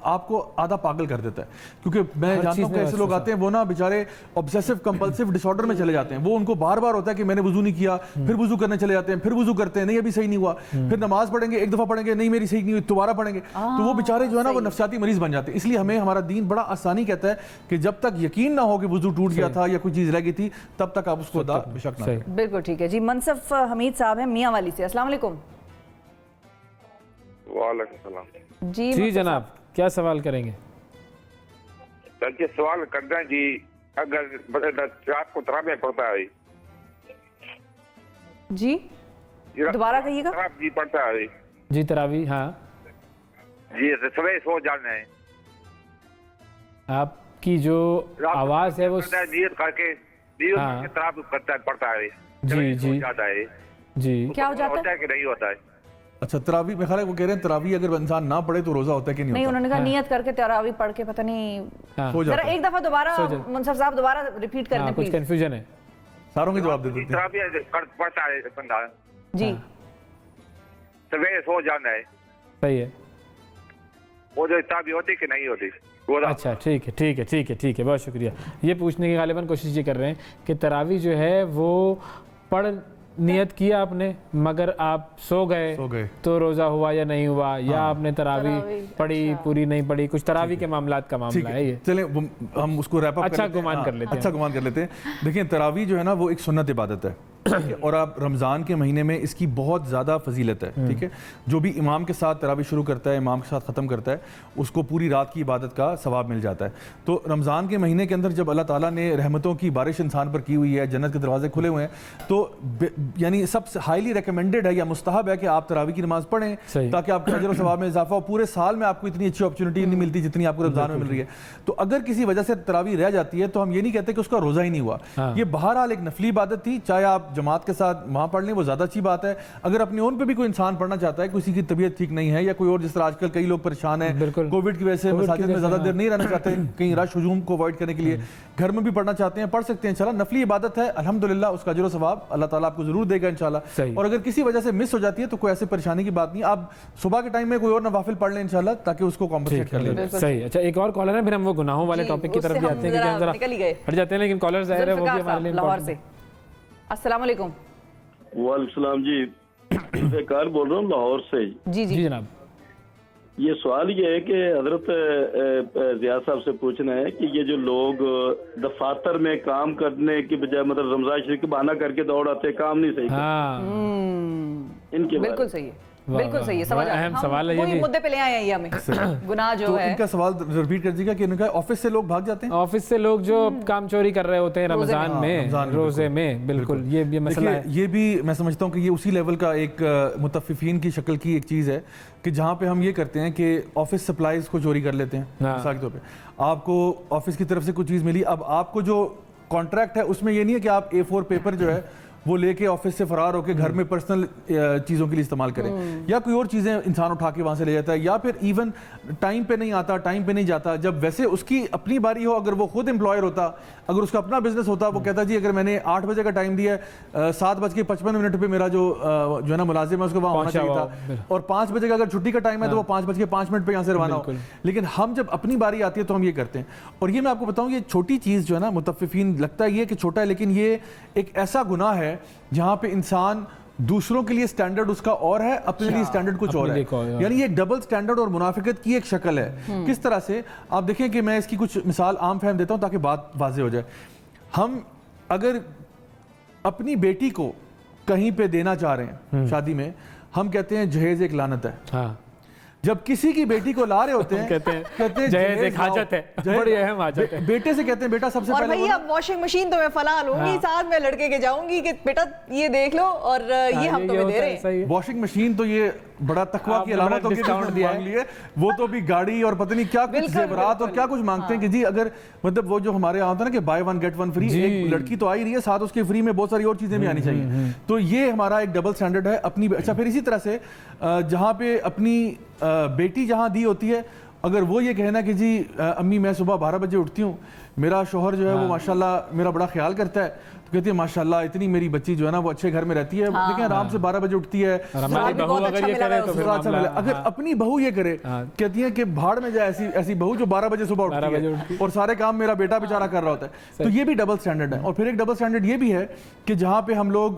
[SPEAKER 5] आपको आधा पागल कर देता है। क्योंकि मैं जानता हूँ कि ऐसे लोग आते हैं वो ना बेचारे ऑब्सेसिव कंपल्सिव डिसऑर्डर में चले जाते हैं। वो उनको बार बार होता है कि मैंने वजू नहीं किया, फिर वजू करने चले जाते हैं, फिर वजू करते हैं, नहीं अभी सही नहीं हुआ, फिर नमाज पढ़ेंगे, एक दफा पढ़ेंगे, नहीं मेरी सही नहीं हुई, दोबारा पढ़ेंगे। तो वो बेचारे जो है ना वो नफसियाती मरीज बन जाते हैं। इसलिए हमें हमारा दीन बड़ा आसानी कहता है कि जब तक यकीन ना हो कि वजू टूट गया था या कोई चीज रह गई थी, तब तक आप उसको अदा बेशक ना करें।
[SPEAKER 1] बिल्कुल ठीक है जी। मनसफ हमीद साहब हैं मियाँ वाली से। अस्सलाम वालेकुम।
[SPEAKER 7] वालेकुम सलाम।
[SPEAKER 2] जी जनाब, क्या सवाल करेंगे?
[SPEAKER 7] सर सवाल करते हैं जी, अगर रात को तरावी पढ़ता है
[SPEAKER 1] जी, दोबारा कहिएगा।
[SPEAKER 7] जी पढ़ता है
[SPEAKER 2] जी तरावी, हाँ
[SPEAKER 7] जी, सवेरे सो जाना है।
[SPEAKER 2] आपकी जो आवाज है वो
[SPEAKER 7] नियत करके तरावी पढ़ता है
[SPEAKER 2] जी
[SPEAKER 7] जाता है
[SPEAKER 2] जी,
[SPEAKER 1] क्या हो जाता
[SPEAKER 7] है कि नहीं होता है?
[SPEAKER 5] अच्छा, तरावी में ख्याल है वो कह रहे हैं तरावी अगर इंसान ना पढ़े तो रोजा होता है कि नहीं
[SPEAKER 1] नहीं,
[SPEAKER 5] होता?
[SPEAKER 1] उन्होंने कहा नियत करके तरावी पढ़ के पता नहीं।
[SPEAKER 5] हो
[SPEAKER 1] जरा
[SPEAKER 5] जाता है।
[SPEAKER 1] एक दफा दोबारा मुनसफ साहब दोबारा रिपीट कर दें
[SPEAKER 2] कुछ
[SPEAKER 1] प्लीज।
[SPEAKER 2] कंफ्यूजन है।
[SPEAKER 5] सारों के जवाब दे देते हैं।
[SPEAKER 7] तरावी पढ़ता है बंदा,
[SPEAKER 1] जी
[SPEAKER 7] सवेरे सो जाना है,
[SPEAKER 2] सही है।
[SPEAKER 7] वो जो तरावी होती कि नहीं होती?
[SPEAKER 2] अच्छा ठीक है, बहुत शुक्रिया। ये पूछने की गालिबन कोशिश ये कर रहे हैं कि तरावी जो है वो पढ़ नियत किया आपने मगर आप सो गए तो रोजा हुआ या नहीं हुआ, या आपने तरावी पढ़ी पूरी नहीं पढ़ी, कुछ तरावी के मामलात का मामला है ये।
[SPEAKER 5] चलें हम उसको रैप अप
[SPEAKER 2] अच्छा गुमान कर लेते हैं।
[SPEAKER 5] अच्छा गुमान कर लेते हैं। देखिए तरावी जो है ना वो एक सुन्नत इबादत है और आप रमज़ान के महीने में इसकी बहुत ज़्यादा फजीलत है, ठीक है। जो भी इमाम के साथ तरावी शुरू करता है, इमाम के साथ ख़त्म करता है, उसको पूरी रात की इबादत का सवाब मिल जाता है। तो रमज़ान के महीने के अंदर जब अल्लाह ताला ने रहमतों की बारिश इंसान पर की हुई है, जन्नत के दरवाजे खुले हुए हैं, तो यानी सबसे हाईली रिकमेंडेड है या मुस्तहब है कि आप तरावी की नमाज पढ़ें ताकि आपके अजर और सवाब में इजाफा हो। पूरे साल में आपको इतनी अच्छी अपॉर्चुनिटी नहीं मिलती जितनी आपको रमज़ान में मिल रही है। तो अगर किसी वजह से तरावी रह जाती है तो हम ये नहीं कहते कि उसका रोज़ा ही नहीं हुआ। ये बहरहाल एक नफली इबादत थी, चाहे आप जमात के साथ वहाँ पढ़ लें वो ज़्यादा अच्छी बात है। अगर अपने ओन पे भी कोई इंसान पढ़ना चाहता है, किसी की तबीयत ठीक नहीं है या कोई और, जिस तरह आजकल कई लोग परेशान हैं कोविड की वजह से, मसाजिद में ज़्यादा देर नहीं रहना चाहते, कहीं रश हुजूम को अवॉइड करने के लिए घर में भी पढ़ना चाहते हैं, पढ़ सकते हैं इंशाल्लाह। नफली इबादत है, अल्हम्दुलिल्लाह उसका अजर व सवाब अल्लाह ताला आपको ज़रूर देगा इंशाल्लाह। और अगर किसी वजह से मिस हो जाती है तो कोई ऐसी परेशानी की बात नहीं, आप सुबह के टाइम में कोई और नवाफिल पढ़ लें इंशाल्लाह ताकि उसको कॉम्पनसेट कर लें।
[SPEAKER 2] सही। अच्छा, एक और कॉलर है, फिर हम वो गुनाहों वाले टॉपिक की तरफ भी आते हैं क्योंकि हम जरा हट जाते हैं, लेकिन कॉलर ज़ाहिर है वो भी हमारे लिए
[SPEAKER 1] लाहौर से। अस्सलाम वालेकुम।
[SPEAKER 8] वालेकुम सलाम जी, कार बोल रहा हूँ लाहौर से।
[SPEAKER 1] जी
[SPEAKER 2] जी जनाब।
[SPEAKER 8] یہ سوال یہ ہے کہ حضرت زیاد صاحب سے پوچھنا ہے کہ یہ جو لوگ دفاتر میں کام کرنے کی بجائے مطلب رمضان شریف کا بہانہ کر کے دوڑ آتے کام نہیں صحیح ان کے
[SPEAKER 1] بالکل صحیح ہے، بالکل صحیح ہے، سمجھ
[SPEAKER 2] اہم سوال ہے یہ
[SPEAKER 1] وہی مدے پہ لے آئے ہیں یہ ہمیں گناہ جو ہے۔
[SPEAKER 5] ان کا سوال ریپیٹ کر دیجیے گا کہ ان کا آفس سے لوگ بھاگ جاتے ہیں،
[SPEAKER 2] آفس سے لوگ جو کام چوری کر رہے ہوتے ہیں رمضان میں، روزے میں، بالکل یہ مسئلہ ہے۔
[SPEAKER 5] یہ بھی میں سمجھتا ہوں کہ یہ اسی لیول کا ایک متفقین کی شکل کی ایک چیز ہے کہ جہاں پہ ہم یہ کرتے ہیں کہ آفس سپلائز کو چوری کر لیتے ہیں۔ مثال کے طور پہ آپ کو آفس کی طرف سے کوئی چیز ملی، اب آپ کو جو کانٹریکٹ ہے اس میں یہ نہیں ہے کہ آپ A4 پیپر جو ہے وہ لے کے آفس سے فرار ہو کے گھر میں پرسنل چیزوں کے لیے استعمال کریں، یا کوئی اور چیزیں انسان اٹھا کے وہاں سے لے جاتا ہے، یا پھر ایون ٹائم پہ نہیں آتا، ٹائم پہ نہیں جاتا۔ جب ویسے اس کی اپنی باری ہو، اگر وہ خود امپلائر ہوتا، اگر اس کا اپنا بزنس ہوتا، وہ کہتا جی اگر میں نے 8 بجے کا ٹائم دیا ہے 7:55 پہ میرا جو ہے نا ملازم ہے اس کو وہاں ہونا چاہیے تھا، اور 5 بجے کا اگر چھٹی کا ٹائم ہے تو وہ 5:05 پہ یہاں سے روانہ ہو۔ لیکن ہم جب اپنی باری آتی ہے تو ہم یہ کرتے ہیں، اور یہ میں آپ کو بتاؤں یہ چھوٹی چیز جو ہے نا متفقین لگتا ہے یہ کہ چھوٹا ہے، لیکن یہ ایک ایسا گناہ ہے جہاں پہ انسان دوسروں کے لیے سٹینڈرڈ اس کا اور ہے، اپنے لیے سٹینڈرڈ کچھ اور ہے، یعنی یہ ڈبل سٹینڈرڈ اور منافقت کی ایک شکل ہے۔ کس طرح سے آپ دیکھیں کہ میں اس کی کچھ مثال عام فہم دیتا ہوں تاکہ بات واضح ہو جائے۔ ہم اگر اپنی بیٹی کو کہیں پہ دینا چاہ رہے ہیں شادی میں، ہم کہتے ہیں جہیز ایک لعنت ہے۔ جب کسی کی بیٹی کو لا رہے ہوتے ہیں کہتے ہیں
[SPEAKER 2] جہیز ایک حاجت ہے، بڑی اہم حاجت ہے۔
[SPEAKER 5] بیٹے سے کہتے ہیں بیٹا سب سے
[SPEAKER 1] اور
[SPEAKER 5] پہلے
[SPEAKER 1] بھائی اب واشنگ مشین تو میں فلاں لوں گی، ساتھ میں لڑکے کے جاؤں گی کہ بیٹا یہ دیکھ لو اور یہ ہم تمہیں دے رہے ہیں۔
[SPEAKER 5] واشنگ مشین تو یہ بڑا تقویٰ کی علامت ہوگی کہ مانگ لیے، وہ تو بھی گاڑی اور پتہ نہیں کیا کچھ زیورات اور کیا کچھ مانگتے ہیں کہ جی اگر مطلب وہ جو ہمارے یہاں ہوتا ہے نا کہ buy one get one free، ایک لڑکی تو آئی رہی ہے ساتھ اس کے فری میں بہت ساری اور چیزیں بھی آنی چاہیے، تو یہ ہمارا ایک ڈبل سٹینڈرڈ ہے اپنی۔ اچھا پھر اسی طرح سے جہاں پہ اپنی بیٹی جہاں دی ہوتی ہے، اگر وہ یہ کہنا کہ جی امی میں صبح 12 بجے اٹھتی ہوں، میرا شوہر جو ہے وہ ماشاءاللہ میرا بڑا خیال کرتا ہے، تو کہتی ہے ماشاءاللہ اتنی میری بچی جو ہے نا وہ اچھے گھر میں رہتی ہے، دیکھیں آرام سے 12 بجے اٹھتی ہے۔ اگر اپنی بہو یہ کرے، کہتی ہیں کہ بھاڑ میں جائے ایسی بہو جو 12 بجے صبح اٹھتی ہے اور سارے کام میرا بیٹا بیچارہ کر رہا ہوتا ہے، تو یہ بھی ڈبل سٹینڈرڈ ہے۔ اور پھر ایک ڈبل سٹینڈرڈ یہ بھی ہے کہ جہاں پہ ہم لوگ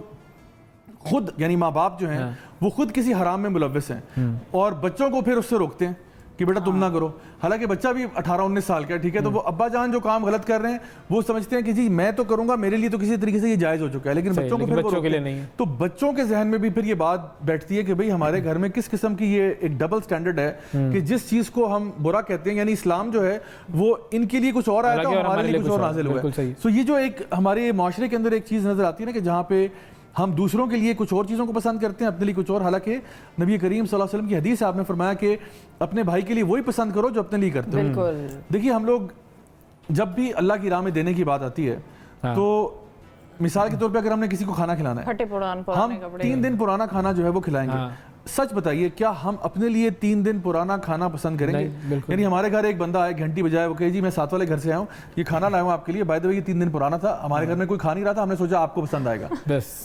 [SPEAKER 5] خود یعنی ماں باپ جو ہیں وہ خود کسی حرام میں ملوث ہیں اور بچوں کو پھر اس سے روکتے ہیں کہ بیٹا تم نہ کرو، حالانکہ بچہ بھی 18-19 سال کا ہے، ٹھیک ہے، تو وہ ابا جان جو کام غلط کر رہے ہیں وہ سمجھتے ہیں کہ جی میں تو کروں گا، میرے لیے تو کسی طریقے سے یہ جائز ہو چکا ہے، لیکن بچوں کو پھر
[SPEAKER 2] بچوں کے لیے نہیں ہے۔
[SPEAKER 5] تو بچوں کے ذہن میں بھی پھر یہ بات بیٹھتی ہے کہ بھئی ہمارے گھر میں کس قسم کی یہ ایک ڈبل سٹینڈرڈ ہے کہ جس چیز کو ہم برا کہتے ہیں، یعنی اسلام جو ہے وہ ان کے لیے کچھ اور آیا تھا، ہمارے لیے کچھ اور نازل ہوا ہے۔ تو یہ جو ایک ہمارے معاشرے کے اندر ایک چیز نظر آتی ہے نا کہ جہاں پہ ہم دوسروں کے لیے کچھ اور چیزوں کو پسند کرتے ہیں، اپنے لیے کچھ اور، حالانکہ نبی کریم صلی اللہ علیہ وسلم کی حدیث آپ نے فرمایا کہ اپنے بھائی کے لیے وہی پسند کرو جو اپنے لیے کرتے ہو۔ دیکھیے ہم لوگ جب بھی اللہ کی راہ میں دینے کی بات آتی ہے تو مثال کے طور پہ اگر ہم نے کسی کو کھانا کھلانا ہے، ہم 3 دن پرانا کھانا جو ہے وہ کھلائیں گے۔ سچ بتائیے کیا ہم اپنے لیے 3 دن پرانا کھانا پسند کریں گے؟ یعنی ہمارے گھر ایک بندہ آئے گھنٹی بجائے وہ کہے جی میں ساتھ والے گھر سے آیا ہوں، یہ کھانا لایا ہوں آپ کے لیے، بائی دی وے یہ 3 دن پرانا تھا، ہمارے گھر میں کوئی کھا نہیں رہا تھا، ہم نے سوچا آپ کو پسند آئے گا،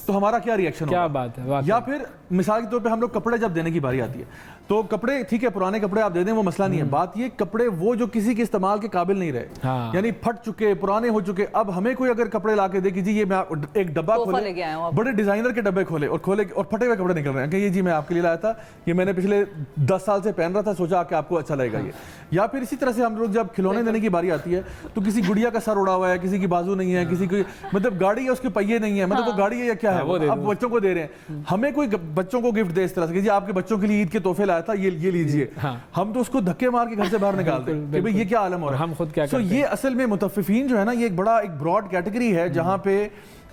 [SPEAKER 5] تو ہمارا کیا ریئیکشن ہوگا؟
[SPEAKER 2] کیا بات ہے۔
[SPEAKER 5] یا پھر مثال کے طور پہ ہم لوگ کپڑے جب دینے کی باری آتی ہے تو کپڑے ٹھیک ہے پرانے کپڑے آپ دے دیں وہ مسئلہ نہیں ہے، بات یہ کپڑے وہ جو کسی کے استعمال کے قابل نہیں رہے، یعنی پھٹ چکے پرانے ہو چکے، اب ہمیں کوئی اگر کپڑے لا کے دے کہ جی یہ میں ایک ڈبہ کھولے، بڑے ڈیزائنر کے ڈبے کھولے اور پھٹے ہوئے کپڑے نکل رہے ہیں کہ یہ جی میں آپ کے لیے لایا تھا، یہ میں نے پچھلے 10 سال سے پہن رہا تھا، سوچا کہ آپ کو اچھا لگے گا یہ۔ یا پھر اسی طرح سے ہم لوگ جب کھلونے دینے کی باری آتی ہے تو کسی گڑیا کا سر اڑا ہوا ہے، کسی کی بازو نہیں ہے، کسی کی مطلب گاڑی ہے اس کے پہیے نہیں ہے، مطلب وہ گاڑی ہے یا کیا ہے، اب بچوں کو دے رہے ہیں، ہمیں کوئی بچوں کو گفٹ دے اس طرح سے کہ جی آپ کے بچوں کے لیے عید کے تحفے لایا تھا یہ لیجئے، ہم تو اس کو دھکے مار کے گھر سے باہر نکالتے ہیں کہ بھئی یہ کیا عالم ہو رہا ہے، ہم خود کیا کرتے ہیں۔ یہ اصل میں متفقین جو ہے نا یہ ایک بڑا ایک براڈ کیٹیگری ہے جہاں پہ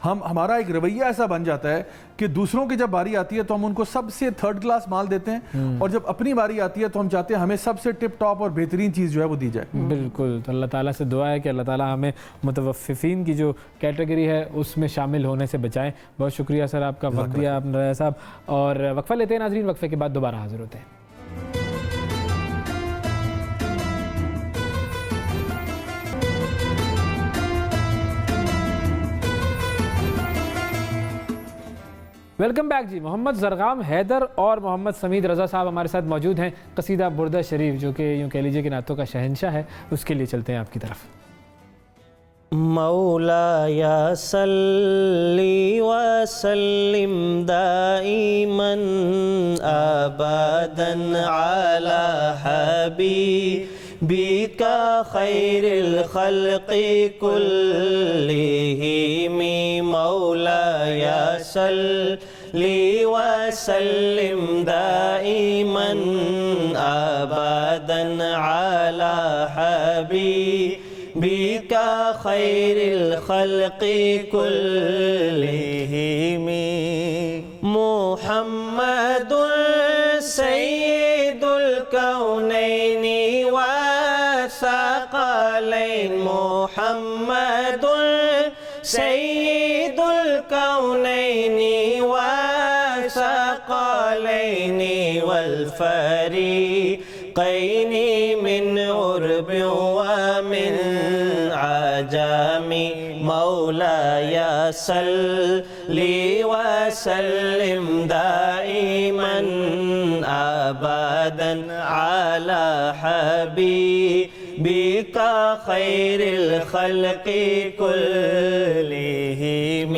[SPEAKER 5] ہمارا ایک رویہ ایسا بن جاتا ہے کہ دوسروں کی جب باری آتی ہے تو ہم ان کو سب سے 3rd کلاس مال دیتے ہیں، اور جب اپنی باری آتی ہے تو ہم چاہتے ہیں ہمیں سب سے ٹپ ٹاپ اور بہترین چیز جو ہے وہ دی جائے۔
[SPEAKER 2] بالکل، تو اللہ تعالیٰ سے دعا ہے کہ اللہ تعالیٰ ہمیں متوففین کی جو کیٹیگری ہے اس میں شامل ہونے سے بچائیں۔ بہت شکریہ سر آپ کا وقت دیا آپ نے رضا صاحب، اور وقفہ لیتے ہیں ناظرین، وقفے کے بعد دوبارہ حاضر ہوتے ہیں۔ ویلکم بیک جی۔ محمد زرغام حیدر اور محمد سمید رضا صاحب ہمارے ساتھ موجود ہیں۔ قصیدہ بردہ شریف جو کہ یوں کہہ لیجیے کہ نعتوں کا شہنشاہ ہے، اس کے لیے چلتے ہیں آپ کی طرف۔
[SPEAKER 9] مولاي صلي وسلم دائما أبدا على حبيبك خير الخلق كلهم مولاي صلي وسلم دائما أبدا على حبيبك خير الخلق كلهم محمد سيد الكونين والثقلين محمد سيد الكونين والثقلين والفريقين من عرب ومن عجم مولاي صلي وسلم دائما أبدا على حبيبك خير الخلق كلهم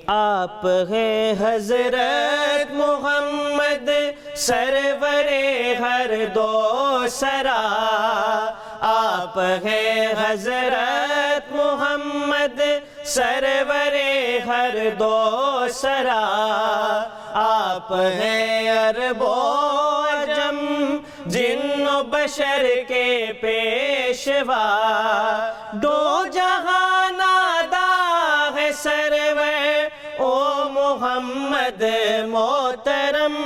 [SPEAKER 9] آپ ہیں حضرت محمد سرور ہر دو سرا آپ ہیں حضرت محمد سرور ہر دو سرا آپ ہیں عرب و عجم جن و بشر کے پیشوا دو جہان آدھا ہے سرور او محمد محترم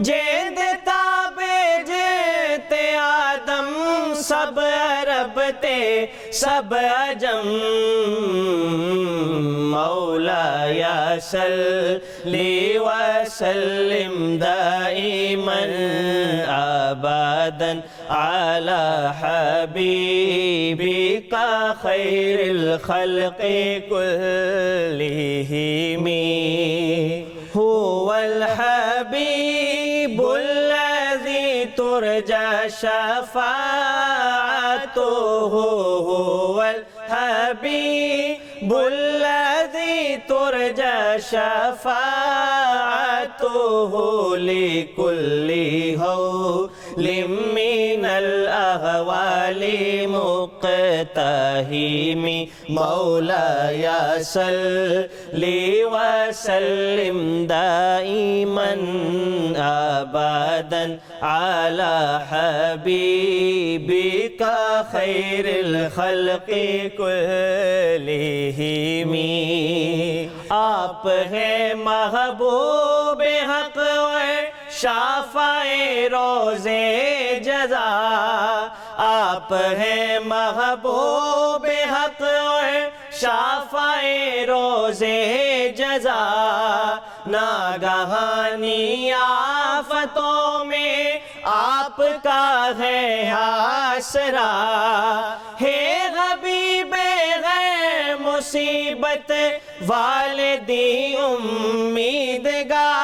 [SPEAKER 9] جیند تابے جیتے آدم سب عرب تے سب عجم مولاي صلي وسلم دائما أبدا على حبيبك خير الخلق كلهم هو الحبيب الذي ترجى شفاعته هو الحبيب الذي ترجى شفاعته لكل هول من الأهوال مقتحم مولاي صلي وسلم دائما أبدا على حبيبك خير الخلق كلهم آپ ہیں محبوب حق شافع روز جزا آپ ہیں محبوب حق شافع روز جزا ناگہانی آفتوں میں آپ کا ہے آسرا ہے حبیب غیر مصیبت والدی امیدگاہ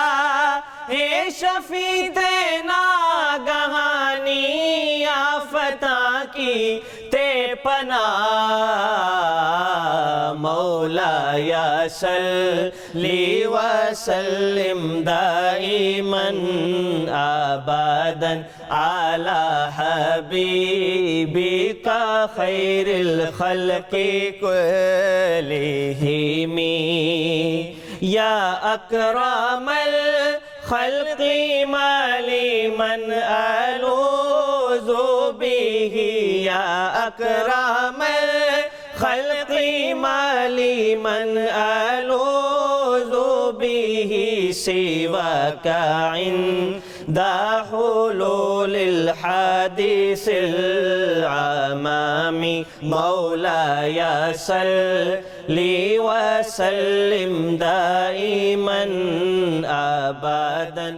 [SPEAKER 9] ہے شفیع ناگہانی آفتاں کی تے پناہ مولاي صلي وسلم دائما أبدا على حبيبك خير الخلق كلهم يا أكرم الخلق ما لي من ألوذ به يا أكرم الخلق ما لي من ألوذ به سواك عند حلول الحادث العمام مولاي صلي وسلم دائما أبدا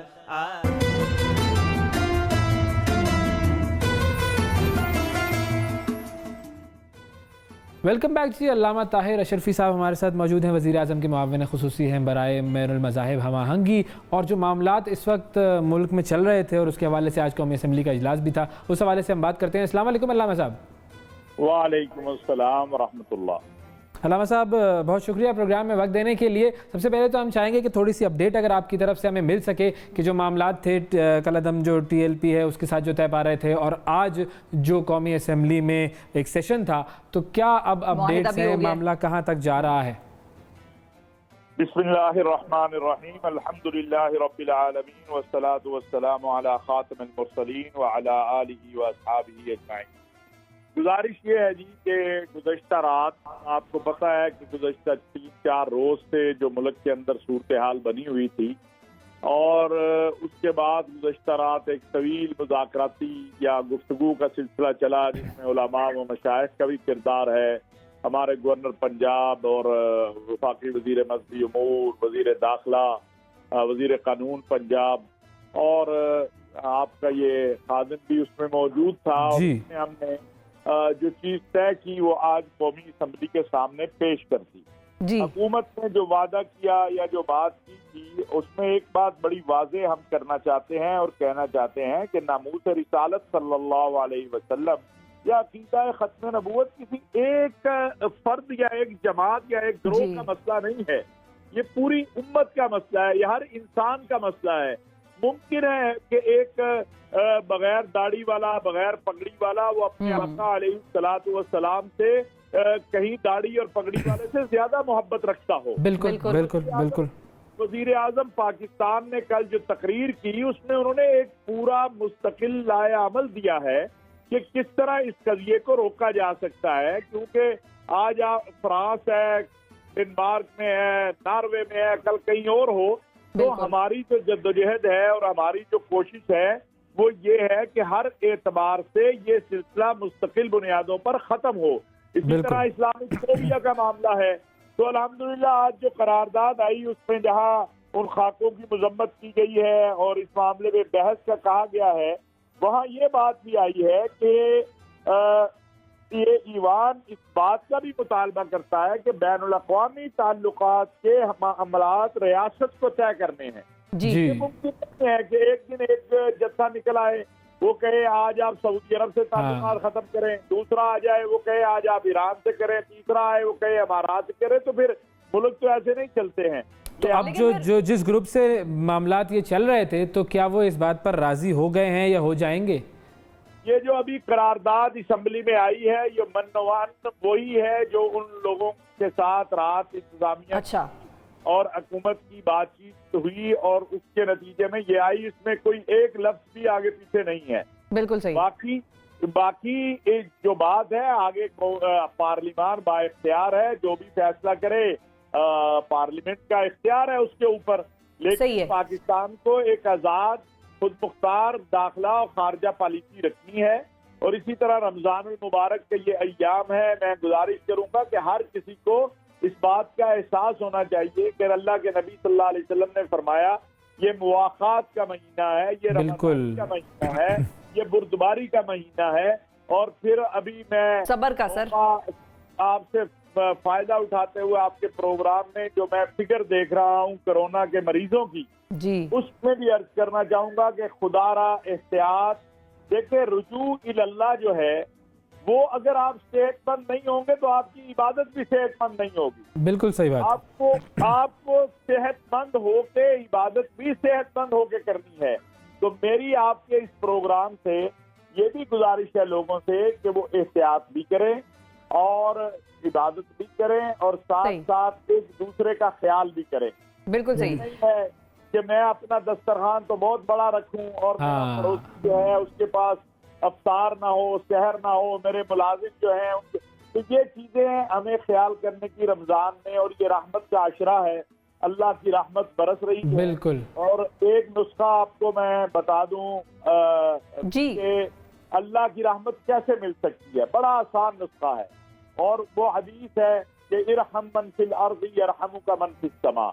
[SPEAKER 2] ویلکم بیک جی. علامہ طاہر اشرفی صاحب ہمارے ساتھ موجود ہیں, وزیر اعظم کے معاون خصوصی ہیں برائے بین المذاہب ہم آہنگی, اور جو معاملات اس وقت ملک میں چل رہے تھے اور اس کے حوالے سے آج قومی اسمبلی کا اجلاس بھی تھا, اس حوالے سے ہم بات کرتے ہیں. السلام علیکم علامہ صاحب.
[SPEAKER 10] वालेकुम अस्सलाम रहमतुल्लाह।
[SPEAKER 2] अल्लामा साहब बहुत शुक्रिया प्रोग्राम में वक्त देने के लिए। सबसे पहले तो हम चाहेंगे कि थोड़ी सी अपडेट अगर आपकी तरफ से हमें मिल सके कि जो मामलात थे कलअदम जो TLP है उसके साथ जो तय पा रहे थे और आज जो कौमी असम्बली में एक सेशन था, तो क्या अब अपडेट्स है, मामला कहाँ तक जा रहा है?
[SPEAKER 10] बिस्मिल्लाहिर्रहमानिर्रहीम, अल्हम्दुलिल्लाहि रब्बिल आलमीन वस्सलातु वस्सलामु अला खातिमिल मुरसलीन व अला आलिहि व अस्हाबिहि अजमाइन। गुजारिश ये है जी कि गुज़श्ता रात आपको पता है कि गुज़श्ता 3-4 रोज से जो मुल्क के अंदर सूरत हाल बनी हुई थी और उसके बाद गुज़श्ता रात एक तवील मुज़ाकराती या गुफ्तगू का सिलसिला चला जिसमें उलमा व मशाइख का भी किरदार है। हमारे गवर्नर पंजाब और वफाकी वज़ीर मज़हबी उमूर, वज़ीर दाखिला, वज़ीर कानून पंजाब और आपका ये खादिम भी उसमें मौजूद था और उसमें हमने जो चीज तय की वो आज कौमी असम्बली के सामने पेश कर दी। हुकूमत ने जो वादा किया या जो बात की थी उसमें एक बात बड़ी वाज़ेह हम करना चाहते हैं और कहना चाहते हैं कि नामूस रिसालत सल्लल्लाहु अलैहि वसल्लम या अकीदा खत्म नबूवत किसी एक फर्द या एक जमात या एक ग्रोह का मसला नहीं है, ये पूरी उम्मत का मसला है, ये हर इंसान का मसला है। मुमकिन है कि एक बगैर दाढ़ी वाला, बगैर पगड़ी वाला वो अपने आका अलैहिस्सलातु वस्सलाम से कहीं दाढ़ी और पगड़ी वाले से ज्यादा मोहब्बत रखता हो।
[SPEAKER 2] बिल्कुल बिल्कुल बिल्कुल।
[SPEAKER 10] वज़ीर आज़म पाकिस्तान ने कल जो तकरीर की उसमें उन्होंने एक पूरा मुस्तकिल लाए अमल दिया है कि किस तरह इस कज़िये को रोका जा सकता है, क्योंकि आज आप फ्रांस है, डेनमार्क में है, नॉर्वे में है, कल कहीं और हो, तो हमारी जो जद्दोजहद है और हमारी जो कोशिश है वो ये है कि हर एतबार से ये सिलसिला मुस्तकिल बुनियादों पर ख़त्म हो। इसी तरह इस्लामिक फोबिया का मामला है तो अल्हम्दुलिल्लाह आज जो करारदाद आई उसमें जहाँ उन खाकों की मजम्मत की गई है और इस मामले में बहस का कहा गया है, वहाँ ये बात भी आई है कि ये ईवान इस बात का भी मुतालबा करता है कि बैनुल अक़वामी ताल्लुकात के अमलात रियासत को तय करने हैं। ये मुमकिन नहीं है कि एक दिन एक जत्था निकल आए वो कहे आज आप सऊदी अरब से ताल्लुकात खत्म करें, दूसरा आ जाए वो कहे आज आप ईरान से करें, तीसरा आए वो कहे अमारात से करें, तो फिर मुल्क तो ऐसे नहीं चलते हैं।
[SPEAKER 2] तो अब जो जिस ग्रुप से मामलात ये चल रहे थे तो क्या वो इस बात पर राजी हो गए हैं या हो जाएंगे?
[SPEAKER 10] ये जो अभी करारदाद असम्बली में आई है ये मनवान वही है जो उन लोगों के साथ रात इंतजामिया और हुकूमत की बातचीत हुई और उसके नतीजे में ये आई, इसमें कोई एक लफ्ज भी आगे पीछे नहीं है।
[SPEAKER 1] बिल्कुल सही।
[SPEAKER 10] बाकी एक जो बात है आगे पार्लिमान बाइख्तियार है, जो भी फैसला करे पार्लियामेंट का इख्तियार है उसके ऊपर, लेकिन पाकिस्तान को एक आज़ाद खुद मुख्तार दाखिला और खारजा पॉलिसी रखनी है। और इसी तरह रमजानुल मुबारक के ये अय्याम है, मैं गुजारिश करूंगा कि हर किसी को इस बात का एहसास होना चाहिए कि अल्लाह के नबी सल्लल्लाहु अलैहि वसल्लम ने फरमाया ये मुवाखात का महीना है, ये रमजान का महीना है, ये बुर्दबारी का महीना है। और फिर अभी मैं
[SPEAKER 1] सबर का सर
[SPEAKER 10] आपसे फायदा उठाते हुए आपके प्रोग्राम में जो मैं फिगर देख रहा हूँ कोरोना के मरीजों की उसमें भी अर्ज करना चाहूंगा कि खुदारा एहतियात देखिए, रुजू इल्लाह जो है वो अगर आप सेहतमंद नहीं होंगे तो आपकी इबादत भी सेहतमंद नहीं होगी।
[SPEAKER 2] बिल्कुल सही बात।
[SPEAKER 10] आपको सेहतमंद होके इबादत भी सेहतमंद होके करनी है। तो मेरी आपके इस प्रोग्राम से ये भी गुजारिश है लोगों से कि वो एहतियात भी करें और इबादत भी करें और साथ साथ एक दूसरे का ख्याल भी करें।
[SPEAKER 1] बिल्कुल सही
[SPEAKER 10] नहीं है कि मैं अपना दस्तरखान तो बहुत बड़ा रखूं और पड़ोसी जो है उसके पास अफ्तार ना हो, सहर ना हो, मेरे मुलाजिम जो हैं उनके, तो ये चीजें हमें ख्याल करने की रमजान में, और ये रहमत का आशरा है, अल्लाह की रहमत बरस रही है।
[SPEAKER 2] बिल्कुल।
[SPEAKER 10] और एक नुस्खा आपको मैं बता दूं कि अल्लाह की रहमत कैसे मिल सकती है, बड़ा आसान नुस्खा है और वो हदीस है कि इरहम मन फिल अर्ज़ यरहमुका मन फिस समा,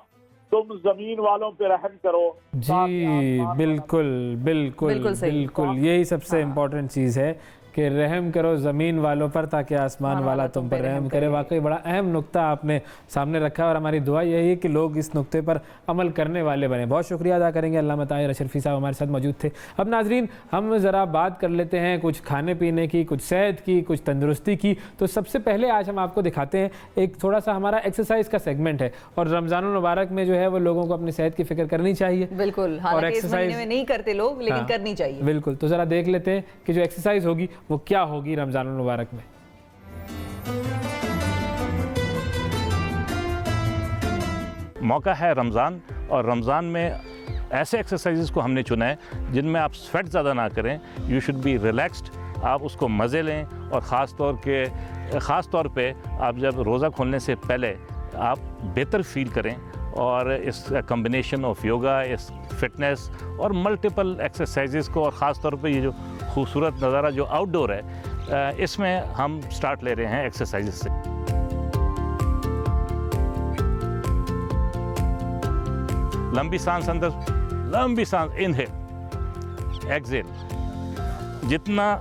[SPEAKER 10] तुम जमीन वालों पे रहम करो।
[SPEAKER 2] जी बिल्कुल बिल्कुल बिल्कुल, यही सबसे इम्पोर्टेंट चीज़ है کہ रहम करो ज़मीन वालों पर ताकि आसमान वाला तुम पर रहम करे। वाकई बड़ा अहम नुक्ता आपने सामने रखा और हमारी दुआ यही है कि लोग इस नुक्ते पर अमल करने वाले बने। बहुत शुक्रिया अदा करेंगे। अल्लामा ताहिर अशरफी साहब हमारे साथ मौजूद थे। अब नाजरीन हम ज़रा बात कर लेते हैं कुछ खाने पीने की, कुछ सेहत की, कुछ तंदुरुस्ती की। तो सबसे पहले आज हम आपको दिखाते हैं एक थोड़ा सा हमारा एक्सरसाइज का सेगमेंट है और रमज़ान मुबारक में जो है वो लोगों को अपनी सेहत की फिक्र करनी चाहिए।
[SPEAKER 1] बिल्कुल, और एक्सरसाइज में नहीं करते लोग, लेकिन करनी चाहिए।
[SPEAKER 2] बिल्कुल, तो ज़रा देख लेते हैं कि जो एक्सरसाइज होगी वो क्या होगी रमज़ान मुबारक में।
[SPEAKER 11] मौका है रमज़ान, और रमज़ान में ऐसे एक्सरसाइजेस को हमने चुना है जिनमें आप स्वेट ज़्यादा ना करें, यू शुड बी रिलैक्स्ड, आप उसको मज़े लें। और ख़ास तौर पे आप जब रोज़ा खोलने से पहले आप बेहतर फील करें। और इस कम्बिनेशन ऑफ योगा, इस फिटनेस और मल्टीपल एक्सरसाइजेस को, और ख़ास तौर पे ये जो खूबसूरत नज़ारा जो आउटडोर है, इसमें हम स्टार्ट ले रहे हैं एक्सरसाइजेस से। लंबी सांस अंदर, लंबी सांस, इनहेल एक्सहेल। जितना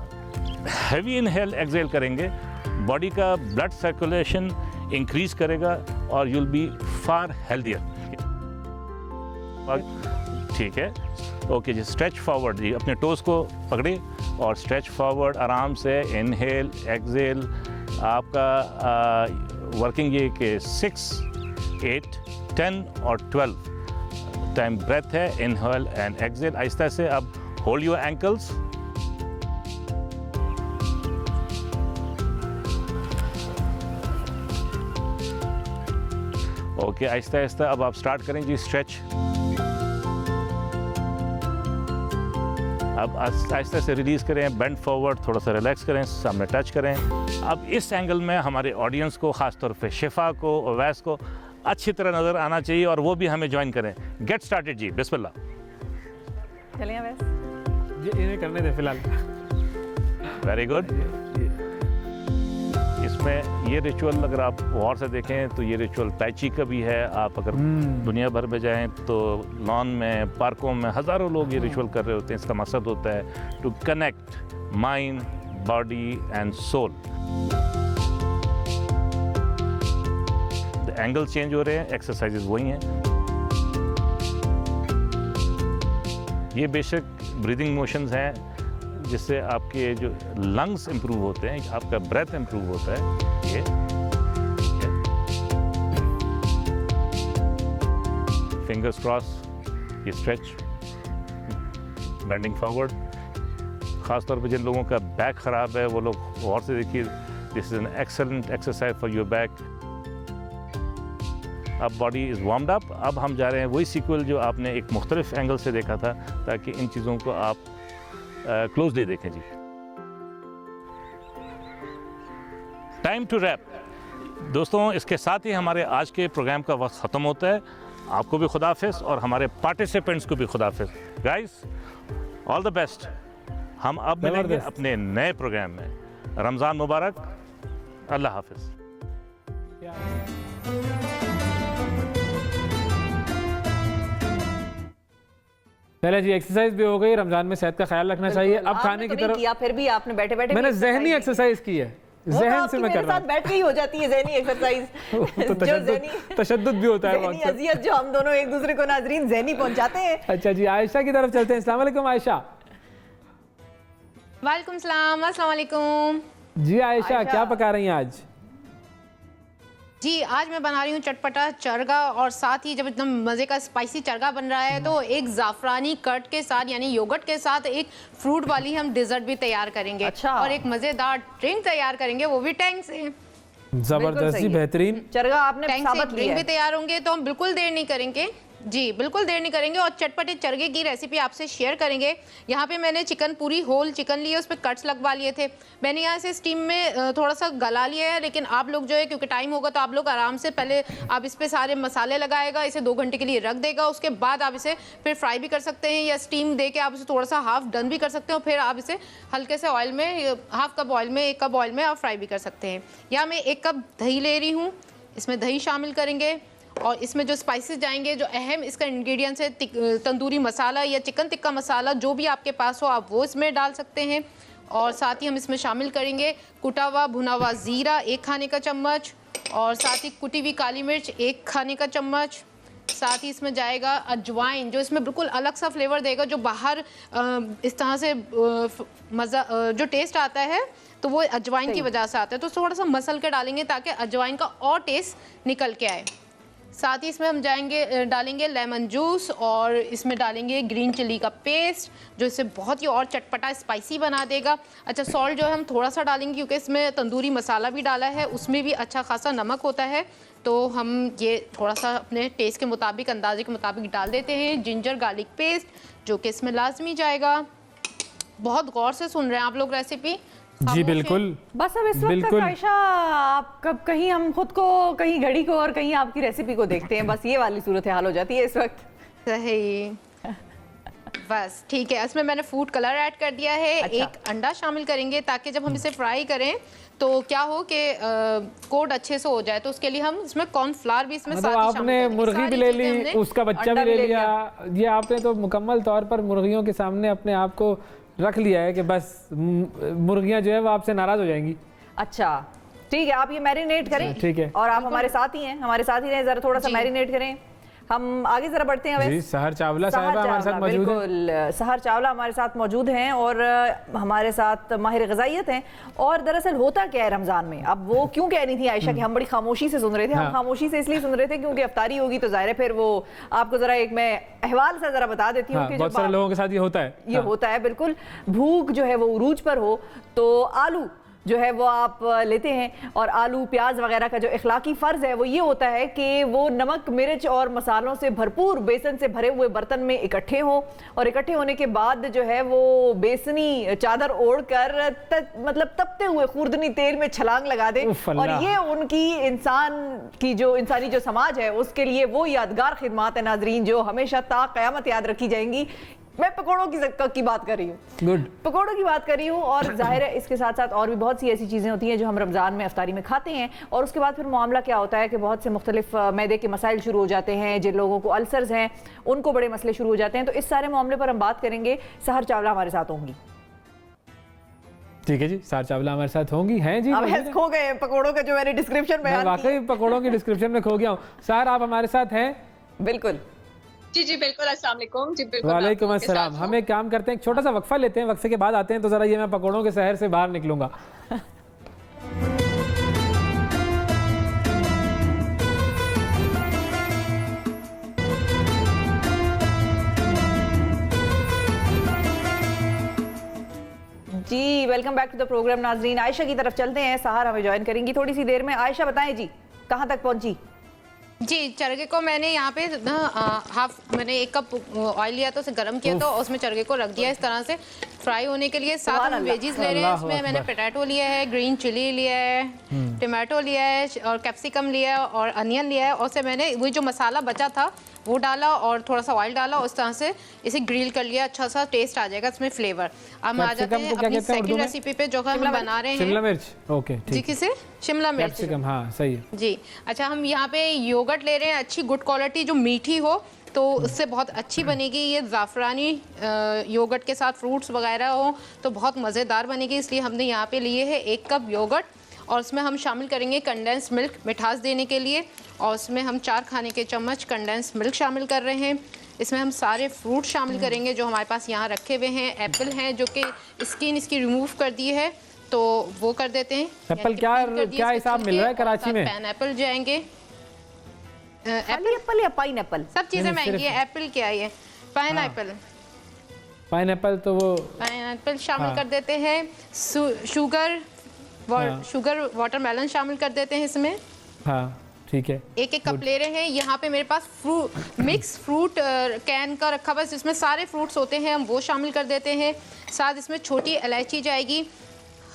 [SPEAKER 11] हैवी इनहेल एक्सहेल करेंगे, बॉडी का ब्लड सर्कुलेशन इंक्रीज करेगा और you will be far healthier. ठीक है, ओके जी। स्ट्रेच फॉरवर्ड जी, अपने टोज को पकड़े और स्ट्रेच फॉरवर्ड आराम से, इनहेल एक्सहेल। आपका वर्किंग ये कि 6, 8, 10 और 12 टाइम ब्रेथ है, इनहेल एंड एक्सहेल। आहिस्ता से अब hold your ankles, okay. Aahista Aahista अब आप स्टार्ट करें जी स्ट्रेच। अब आहिस्ता से रिलीज करें, बेंड फॉरवर्ड, थोड़ा सा रिलैक्स करें, सामने टच करें। अब इस एंगल में हमारे ऑडियंस को, ख़ास तौर पे शिफा को, अवैस को अच्छी तरह नज़र आना चाहिए और वो भी हमें ज्वाइन करें। गेट स्टार्टेड जी, बिस्मिल्लाह।
[SPEAKER 1] चलिए अवैस
[SPEAKER 2] जी, इन्हें करने दे फिलहाल।
[SPEAKER 11] Very good. इसमें ये रिचुअल अगर आप गौर से देखें तो ये रिचुअल tai chi का भी है। आप अगर दुनिया भर में जाएं तो लॉन में, पार्कों में हज़ारों लोग ये रिचुअल कर रहे होते हैं। इसका मकसद होता है to connect mind, body and soul. Angle change हो रहे हैं, एक्सरसाइजेज वही हैं। ये बेशक ब्रीदिंग मोशंस हैं जिससे आपके जो लंग्स इंप्रूव होते हैं, आपका ब्रेथ इंप्रूव होता है। ये फिंगर्स क्रॉस, ये स्ट्रेच, बेंडिंग फॉरवर्ड। ख़ास तौर पे जिन लोगों का बैक ख़राब है वो लोग गौर से देखिए, this is an excellent exercise for your back. अब बॉडी इज़ वार्म्ड अप। अब हम जा रहे हैं वही सीक्वल जो आपने एक मुख्तलिफ एंगल से देखा था, ताकि इन चीज़ों को आप क्लोजली देखें जी। Time to rap. दोस्तों, इसके साथ ही हमारे आज के प्रोग्राम का वक्त ख़त्म होता है। आपको भी खुदाफिज और हमारे पार्टिसिपेंट्स को भी खुदाफिज। Guys, all the best. हम अब मिलेंगे अपने नए प्रोग्राम में। रमज़ान मुबारक। अल्लाह हाफिज़।
[SPEAKER 2] पहले जी एक्सरसाइज भी हो गई, रमजान में सेहत का ख्याल रखना चाहिए। अब खाने की तरफ
[SPEAKER 1] किया, फिर भी आपने बैठे बैठे
[SPEAKER 2] मैंने जहनी एक्सरसाइज की है, जहन से मैं कर रहा हूं।
[SPEAKER 1] बैठ के ही हो जाती है जहनी एक्सरसाइज।
[SPEAKER 2] तो तशद्दुद भी होता है,
[SPEAKER 1] जहनी अजियत जो हम दोनों एक दूसरे को नाजरीन जहनी पहुंचाते हैं।
[SPEAKER 2] अच्छा जी, आयशा की तरफ चलते हैं। अस्सलाम वालेकुम आयशा।
[SPEAKER 12] वालेकुम सलाम, अस्सलाम वालेकुम।
[SPEAKER 2] जी आयशा, क्या पका रही हैं आज?
[SPEAKER 12] जी, आज मैं बना रही हूँ चटपटा चरगा, और साथ ही जब एकदम मज़े का स्पाइसी चरगा बन रहा है तो एक ज़ाफ़रानी कट के साथ, यानी योगर्ट के साथ एक फ्रूट वाली हम डिज़र्ट भी तैयार करेंगे। अच्छा। और एक मज़ेदार ड्रिंक तैयार करेंगे, वो भी टैंग से।
[SPEAKER 2] ज़बरदस्त जी, बेहतरीन
[SPEAKER 1] चरगा आपने साबित
[SPEAKER 12] ड्रिंक भी तैयार होंगे, तो हम बिल्कुल देर नहीं करेंगे जी, बिल्कुल देर नहीं करेंगे और चटपटे चरगे की रेसिपी आपसे शेयर करेंगे। यहाँ पे मैंने चिकन, पूरी होल चिकन ली है, उस पर कट्स लगवा लिए थे। मैंने यहाँ से स्टीम में थोड़ा सा गला लिया है, लेकिन आप लोग जो है, क्योंकि टाइम होगा तो आप लोग आराम से पहले आप इस पे सारे मसाले लगाएगा, इसे 2 घंटे के लिए रख देगा। उसके बाद आप इसे फिर फ्राई भी कर सकते हैं, या स्टीम दे के आप इसे थोड़ा सा हाफ डन भी कर सकते हैं। फिर आप इसे हल्के से ऑयल में, हाफ कप ऑयल में, 1 कप ऑयल में आप फ्राई भी कर सकते हैं। यहाँ मैं 1 कप दही ले रही हूँ, इसमें दही शामिल करेंगे और इसमें जो स्पाइसेस जाएंगे, जो अहम इसका इंग्रेडिएंट्स है, तंदूरी मसाला या चिकन टिक्का मसाला, जो भी आपके पास हो आप वो इसमें डाल सकते हैं। और साथ ही हम इसमें शामिल करेंगे कुटा हुआ भुना हुआ ज़ीरा 1 खाने का चम्मच, और साथ ही कुटी हुई काली मिर्च 1 खाने का चम्मच। साथ ही इसमें जाएगा अजवाइन, जो इसमें बिल्कुल अलग सा फ्लेवर देगा, जो बाहर इस तरह से मज़ा जो टेस्ट आता है तो वो अजवाइन की वजह से आता है, तो थोड़ा सा मसल के डालेंगे ताकि अजवाइन का और टेस्ट निकल के आए। साथ ही इसमें हम डालेंगे लेमन जूस, और इसमें डालेंगे ग्रीन चिली का पेस्ट, जो इसे बहुत ही और चटपटा स्पाइसी बना देगा। अच्छा, सॉल्ट जो है हम थोड़ा सा डालेंगे क्योंकि इसमें तंदूरी मसाला भी डाला है, उसमें भी अच्छा खासा नमक होता है, तो हम ये थोड़ा सा अपने टेस्ट के मुताबिक, अंदाजे के मुताबिक डाल देते हैं। जिंजर गार्लिक पेस्ट, जो कि इसमें लाजमी जाएगा। बहुत गौर से सुन रहे हैं आप लोग रेसिपी?
[SPEAKER 2] जी बिल्कुल।
[SPEAKER 1] बस अब इस वक्त तक आयशा, आप कब कहीं हम खुद को, कहीं घड़ी को, और कहीं आपकी रेसिपी को देखते हैं, बस ये वाली सूरत हाल हो जाती है इस वक्त।
[SPEAKER 12] सही, बस ठीक है। इसमें मैंने फूड कलर ऐड कर दिया है। अच्छा। 1 अंडा शामिल करेंगे ताकि जब हम इसे फ्राई करें तो क्या हो कि कोट अच्छे से हो जाए, तो उसके लिए हम इसमें कॉर्नफ्लावर भी इसमें
[SPEAKER 2] मतलब आपने मुर्गी भी ले ली, उसका बच्चा भी ले लिया, ये आपने तो मुकम्मल तौर पर मुर्गियों के सामने अपने आप को रख लिया है कि बस मुर्गियां जो है वो आपसे नाराज हो जाएंगी।
[SPEAKER 1] अच्छा ठीक है, आप ये मैरिनेट करें।
[SPEAKER 2] ठीक है,
[SPEAKER 1] और आप हमारे साथ ही हैं, हमारे साथ ही रहें, जरा थोड़ा सा मैरिनेट करें। हम आगे जरा बढ़ते हैं।
[SPEAKER 2] जी, सहर चावला साहिबा हमारे साथ मौजूद हैं।
[SPEAKER 1] सहर चावला हमारे साथ मौजूद हैं और हमारे साथ माहिर ग़िज़ाइयत हैं। और दरअसल होता क्या है रमज़ान में, अब वो क्यों कह रही थी आयशा कि हम बड़ी खामोशी से सुन रहे थे। हम खामोशी से इसलिए सुन रहे थे क्योंकि इफ्तारी होगी तो ज़ाहिर है फिर वो आपको ज़रा एक मैं अहवाल से ज़रा बता देती हूँ कि
[SPEAKER 2] बहुत सारे लोगों के साथ ये होता है,
[SPEAKER 1] ये होता है बिल्कुल। भूख जो है वो उरूज पर हो तो आलू जो है वो आप लेते हैं, और आलू प्याज वगैरह का जो इखलाकी फ़र्ज़ है वो ये होता है कि वो नमक मिर्च और मसालों से भरपूर बेसन से भरे हुए बर्तन में इकट्ठे हों, और इकट्ठे होने के बाद जो है वो बेसनी चादर ओढ़कर मतलब तपते हुए खुर्दनी तेल में छलांग लगा दें। और ये उनकी इंसानी जो समाज है उसके लिए वो यादगार खिदमात है नाजरीन, जो हमेशा ता क़यामत याद रखी जाएंगी। मैं पकौड़ों की बात कर रही हूँ, पकौड़ों की बात कर रही हूँ। और जाहिर है इसके साथ साथ और भी बहुत सी ऐसी चीज़ें होती हैं जो हम रमज़ान में इफ्तारी में खाते हैं, और उसके बाद फिर मामला क्या होता है कि बहुत से मुख्तलिफ मैदे के मसाइल शुरू हो जाते हैं। जिन लोगों को अल्सर्स हैं उनको बड़े मसले शुरू हो जाते हैं। तो इस सारे मामले पर हम बात करेंगे। सहर चावला हमारे साथ होंगी।
[SPEAKER 2] ठीक है जी, सहर चावला हमारे साथ होंगी। हैं जी,
[SPEAKER 1] अब खो गए पकौड़ों का जो मैंने डिस्क्रिप्शन में,
[SPEAKER 2] वाकई पकौड़ों की डिस्क्रिप्शन में खो गया हूँ। सहर आप हमारे साथ हैं?
[SPEAKER 1] बिल्कुल
[SPEAKER 13] जी जी बिल्कुल। अस्सलाम वालेकुम। जी बिल्कुल,
[SPEAKER 2] वालेकुम अस्सलाम। हम एक काम करते हैं, एक छोटा सा वक्फा लेते हैं, वक्फे के बाद आते हैं। तो जरा ये मैं पकौड़ों के शहर से बाहर निकलूंगा।
[SPEAKER 1] जी welcome back to the programme नाजरीन। आयशा की तरफ चलते हैं, सहर हमें ज्वाइन करेंगी थोड़ी सी देर में। आयशा बताएं जी कहाँ तक पहुंची?
[SPEAKER 12] जी, चरगे को मैंने यहाँ पे मैंने 1 कप ऑयल लिया तो उसे गर्म किया, तो उसमें चरगे को रख दिया इस तरह से फ्राई होने के लिए। साथ हम वेजीज ले रहे हैं। इसमें मैंने पोटैटो लिया है, ग्रीन चिली लिया है, टमाटो लिया है, और कैप्सिकम लिया है, और अनियन लिया है। और से मैंने वही जो मसाला बचा था वो डाला और थोड़ा सा ऑयल डाला, उस तरह से इसे ग्रिल कर लिया। अच्छा सा टेस्ट आ जाएगा इसमें फ्लेवर। अब हम आ जाते हैं अपनी सेकंड रेसिपी पे जो हम बना रहे हैं।
[SPEAKER 2] शिमला मिर्च, ओके
[SPEAKER 12] जी, किसे? शिमला मिर्च,
[SPEAKER 2] कैप्सिकम, हाँ सही है
[SPEAKER 12] जी। अच्छा, हम यहाँ पे योगर्ट ले रहे हैं, अच्छी गुड क्वालिटी जो मीठी हो, तो उससे बहुत अच्छी बनेगी। ये ज़ाफ़रानी योगर्ट के साथ फ्रूट्स वगैरह हो तो बहुत मज़ेदार बनेगी, इसलिए हमने यहाँ पे लिए है 1 कप योगर्ट। और उसमें हम शामिल करेंगे कंडेंस मिल्क मिठास देने के लिए, और उसमें हम 4 खाने के चम्मच कंडेंस मिल्क शामिल कर रहे हैं। इसमें हम सारे फ्रूट शामिल करेंगे जो हमारे पास यहाँ रखे हुए हैं। एप्पल हैं जो कि स्किन इसकी रिमूव कर दी है, तो वो कर देते हैं।
[SPEAKER 2] एप्पल क्या हिसाब मिल रहा है कराची में?
[SPEAKER 12] पाइनएप्पल जाएंगे,
[SPEAKER 1] एप्पल या पाइनएप्पल,
[SPEAKER 12] सब चीज़ें महंगी है। एप्पल क्या है? पाइनएप्पल,
[SPEAKER 2] पाइनएप्पल तो वो
[SPEAKER 12] पाइनएप्पल शामिल कर देते हैं। शुगर वाटरमेलन शामिल कर देते हैं इसमें।
[SPEAKER 2] हाँ ठीक है।
[SPEAKER 12] 1 कप ले रहे हैं। यहाँ पे मेरे पास मिक्स फ्रूट कैन का रखा हुआ है जिसमें सारे फ्रूट्स होते हैं, हम वो शामिल कर देते हैं। साथ इसमें छोटी इलायची जाएगी,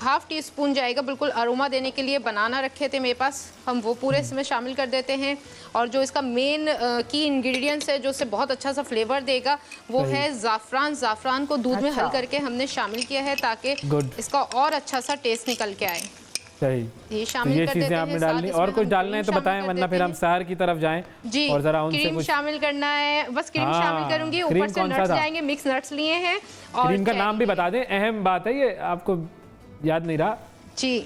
[SPEAKER 12] 1/2 टीस्पून जाएगा बिल्कुल अरोमा देने के लिए। बनाना रखे थे मेरे पास, हम वो पूरे इसमें शामिल कर देते हैं। और जो इसका मेन की इंग्रेडिएंट्स है जो इससे बहुत अच्छा सा फ्लेवर देगा वो है ज़ाफ़रान। ज़ाफ़रान को दूध में हल करके हमने शामिल किया है ताकि इसका और अच्छा सा टेस्ट निकल के आए।
[SPEAKER 2] सही,
[SPEAKER 12] ये
[SPEAKER 2] तो
[SPEAKER 12] शामिल
[SPEAKER 2] ये
[SPEAKER 12] कर
[SPEAKER 2] चीजें
[SPEAKER 12] देते
[SPEAKER 2] आपने
[SPEAKER 12] हैं।
[SPEAKER 2] डालनी, और कुछ डालना है तो बताएं, वरना फिर हम सहर की तरफ जाएं
[SPEAKER 12] जी,
[SPEAKER 2] और जरा उनसे
[SPEAKER 12] क्रीम
[SPEAKER 2] कुछ।
[SPEAKER 12] शामिल करना है, बस क्रीम
[SPEAKER 2] हाँ,
[SPEAKER 12] शामिल करूंगी,
[SPEAKER 2] क्रीम
[SPEAKER 12] ऊपर से
[SPEAKER 2] कौन सा
[SPEAKER 12] नट्स
[SPEAKER 2] था?
[SPEAKER 12] जाएंगे, मिक्स नट्स लिए हैं और
[SPEAKER 2] क्रीम का नाम भी बता दें, अहम बात है ये, आपको याद नहीं रहा
[SPEAKER 12] जी।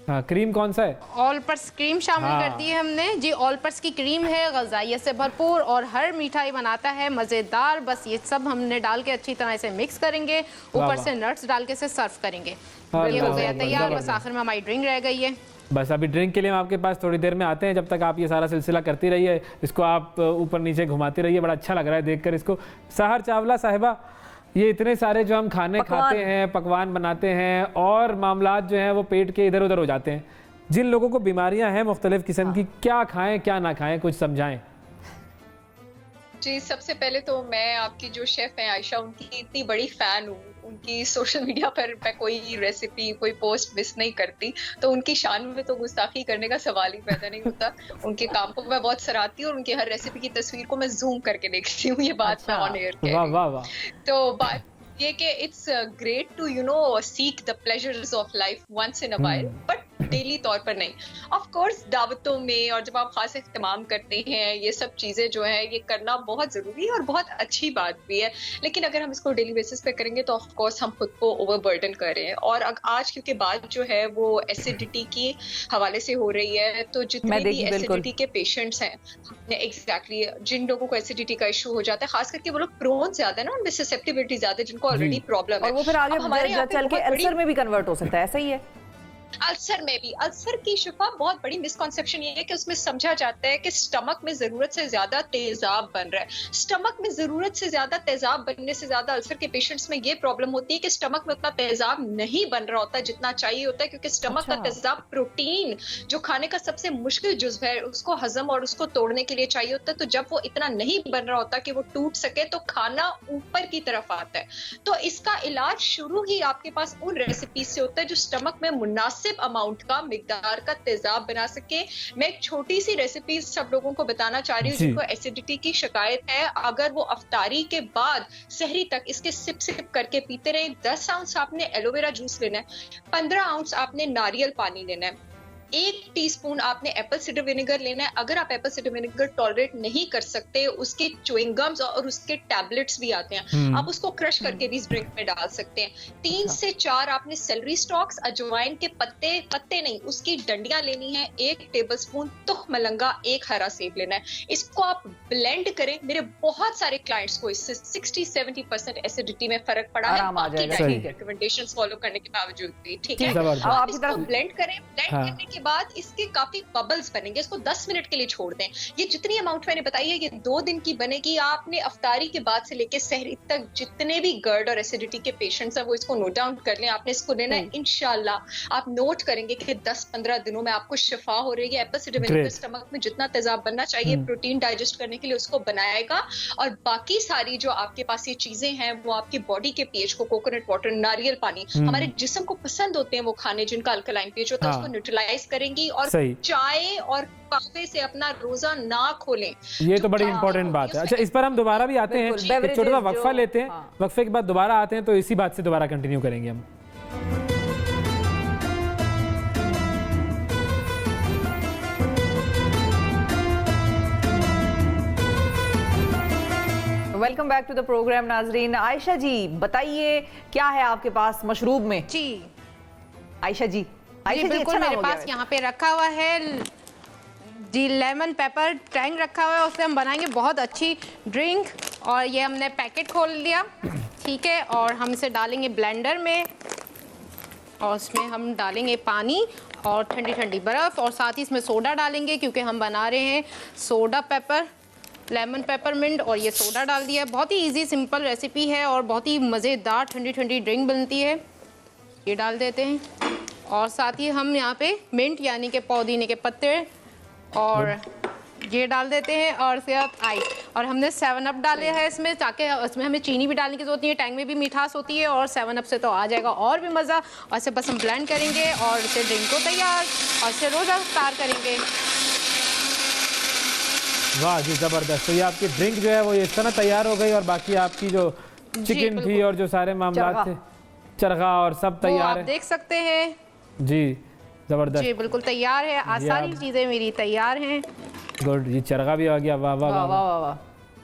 [SPEAKER 2] हाँ, क्रीम कौन सा है?
[SPEAKER 12] ऑल पर्स क्रीम शामिल
[SPEAKER 2] हाँ।
[SPEAKER 12] कर दी है हमने जी। ऑल पर्स की क्रीम है, ग़िज़ाइयत से भरपूर और हर मिठाई बनाता है मज़ेदार। बस ये सब हमने डाल के अच्छी तरह से मिक्स करेंगे, ऊपर से नट्स डाल के से सर्व करेंगे। ये हो गया तैयार, बस आखिर में हमारी ड्रिंक रह गई है।
[SPEAKER 2] बस अभी ड्रिंक के लिए हम आपके पास थोड़ी देर में आते हैं, जब तक आप ये सारा सिलसिला करती रहिए, इसको आप ऊपर नीचे घुमाती रहिए, बड़ा अच्छा लग रहा है देखकर इसको। सहर चावला साहिबा, ये इतने सारे जो हम खाने खाते हैं, पकवान बनाते हैं और मामलात जो हैं वो पेट के इधर उधर हो जाते हैं, जिन लोगों को बीमारियां हैं मुख्तलिफ किस्म की, क्या खाएं क्या ना खाएं, कुछ समझाएं।
[SPEAKER 13] जी, सबसे पहले तो मैं आपकी जो शेफ हैं आयशा, उनकी इतनी बड़ी फैन हूँ। उनकी सोशल मीडिया पर मैं कोई रेसिपी, कोई पोस्ट मिस नहीं करती, तो उनकी शान में तो गुस्ताखी करने का सवाल ही पैदा नहीं होता। उनके काम को मैं बहुत सराहती हूँ और उनकी हर रेसिपी की तस्वीर को मैं जूम करके देखती हूँ। ये बात मैं ऑन एयर कह रही हूँ। तो बात ये कि it's great to seek the pleasures of life once in a while, but daily तौर पर नहीं। ऑफ कोर्स दावतों में और जब आप खास इख्तिमाम करते हैं, ये सब चीजें जो है ये करना बहुत जरूरी है और बहुत अच्छी बात भी है। लेकिन अगर हम इसको डेली बेसिस पे करेंगे तो ऑफ कोर्स हम खुद को ओवरबर्डन कर रहे हैं। और आज क्योंकि बात जो है वो एसिडिटी के हवाले से हो रही है, तो जितने भी एसिडिटी के पेशेंट्स हैं, एग्जैक्टली जिन लोगों को एसिडिटी का इशू हो जाता है, खास करके वो लोग प्रोन ज्यादा है ना, उनमें ससेप्टिबिलिटी ज्यादा है, जिनको ऑलरेडी प्रॉब्लम है,
[SPEAKER 1] और वो फिर आगे हमारे चल के अल्सर में भी कन्वर्ट हो सकता है। ऐसा ही है
[SPEAKER 13] अल्सर में भी। अल्सर की शिफा बहुत बड़ी मिसकॉन्सेप्शन ये है कि उसमें समझा जाता है कि स्टमक में जरूरत से ज्यादा तेजाब बन रहा है। स्टमक में जरूरत से ज्यादा तेजाब बनने से ज्यादा अल्सर के पेशेंट्स में ये प्रॉब्लम होती है कि स्टमक में उतना तेजाब नहीं बन रहा होता जितना चाहिए होता है, क्योंकि स्टमक का तेजाब प्रोटीन जो खाने का सबसे मुश्किल जुज्व है उसको हजम और उसको तोड़ने के लिए चाहिए होता है। तो जब वो इतना नहीं बन रहा होता कि वो टूट सके तो खाना ऊपर की तरफ आता है। तो इसका इलाज शुरू ही आपके पास उन रेसिपीज से होता है जो स्टमक में मुनासिब अमाउंट का, मिकदार का तेजाब बना सके। मैं एक छोटी सी रेसिपी सब लोगों को बताना चाह रही हूँ जिनको एसिडिटी की शिकायत है। अगर वो अफ्तारी के बाद सहरी तक इसके सिप सिप करके पीते रहे, 10 आउंस आपने एलोवेरा जूस लेना है, 15 आउंस आपने नारियल पानी लेना है, 1 टीस्पून आपने एप्पल साइडर विनेगर लेना है। अगर आप एप्पल साइडर विनेगर टॉलरेट नहीं कर सकते, उसके च्युइंग गम्स और उसके टैबलेट्स भी आते हैं, आप उसको क्रश करके भी इस ड्रिंक में डाल सकते हैं। 3 से 4 आपने सेलरी स्टॉक्स, अजवाइन के पत्ते नहीं, उसकी डंडियां लेनी है, 1 टेबलस्पून तुख मलंगा, 1 हरा सेब लेना है। इसको आप ब्लेंड करें। मेरे बहुत सारे क्लाइंट्स को इससे 60-70% एसिडिटी में फर्क पड़ा है, बाकी रिकमेंडेशंस फॉलो करने के बावजूद भी। ठीक है, आप इसको ब्लेंड करें। ब्लेंड करने के बाद इसके काफी बबल्स बनेंगे, इसको 10 मिनट के लिए छोड़ दें। ये जितनी अमाउंट मैंने बताई है ये 2 दिन की बनेगी। आपने अफ्तारी के बाद से लेके सहरी तक जितने भी गर्ड और एसिडिटी के पेशेंट्स हैं वो इसको नोट डाउन कर लें। आपने इसको लेना है, इंशाल्लाह आप नोट करेंगे कि 10-15 दिनों में आपको शिफा हो रही है। एप्पल साइडर विनेगर स्टमक में जितना तेजाब बनना चाहिए प्रोटीन डाइजेस्ट करने के लिए उसको बनाएगा, और बाकी सारी जो आपके पास ये चीजें हैं वो आपकी बॉडी के पीएच को, कोकोनट वाटर, नारियल पानी, हमारे जिस्म को पसंद होते हैं वो खाने जिनका अल्कलाइन पीएच होता है, उसको न्यूट्रलाइज करेंगी। और चाय और काफे से अपना रोजा ना खोलें। ये तो बड़ी इंपॉर्टेंट बात है।
[SPEAKER 2] अच्छा, इस पर हम दोबारा भी आते हैं, एक छोटा सा वक्फा लेते हैं, वक्फे के बाद दोबारा आते हैं, तो इसी बात से दोबारा कंटिन्यू करेंगे हम।
[SPEAKER 1] Welcome back to the programme नाजरीन। आयशा जी बताइए क्या है आपके पास मशरूब में?
[SPEAKER 12] जी
[SPEAKER 1] आयशा जी,
[SPEAKER 12] बिल्कुल
[SPEAKER 1] अच्छा
[SPEAKER 12] मेरे पास यहाँ पे रखा हुआ है जी लेमन पेपर टैंग रखा हुआ है, उससे हम बनाएंगे बहुत अच्छी ड्रिंक। और ये हमने पैकेट खोल लिया, ठीक है, और हम इसे डालेंगे ब्लेंडर में, और उसमें हम डालेंगे पानी और ठंडी ठंडी बर्फ़, और साथ ही इसमें सोडा डालेंगे क्योंकि हम बना रहे हैं सोडा पेपर, लेमन पेपरमिंट, और ये सोडा डाल दिया है। बहुत ही इजी सिंपल रेसिपी है और बहुत ही मज़ेदार ठंडी ठंडी ड्रिंक बनती है। ये डाल देते हैं, और साथ ही हम यहाँ पे मिंट यानी कि पुदीने के पत्ते और ये डाल देते हैं, और सिर्फ आइस, और हमने 7 अप डाले हैं इसमें, ताकि इसमें हमें चीनी भी डालने की जरूरत नहीं है। टैंग में भी मिठास होती है और 7 अप से तो आ जाएगा और भी मज़ा। और इसे बस हम ब्लेंड करेंगे और इसे ड्रिंक को तैयार, और इसे रोज़ा इफ्तार करेंगे।
[SPEAKER 2] वाह जी, ज़बरदस्त। तो ये आपकी ड्रिंक जो है वो इस तरह तैयार हो गई, और बाकी आपकी जो चिकन थी और जो सारे मामला थे, चरगा और सब तैयार है,
[SPEAKER 12] देख सकते हैं
[SPEAKER 2] जी। زبردست.
[SPEAKER 12] جی بالکل تیار ہے, ساری چیزیں میری تیار ہیں.
[SPEAKER 2] گڈ. یہ چرغا بھی آ گیا. واہ واہ
[SPEAKER 1] واہ واہ واہ,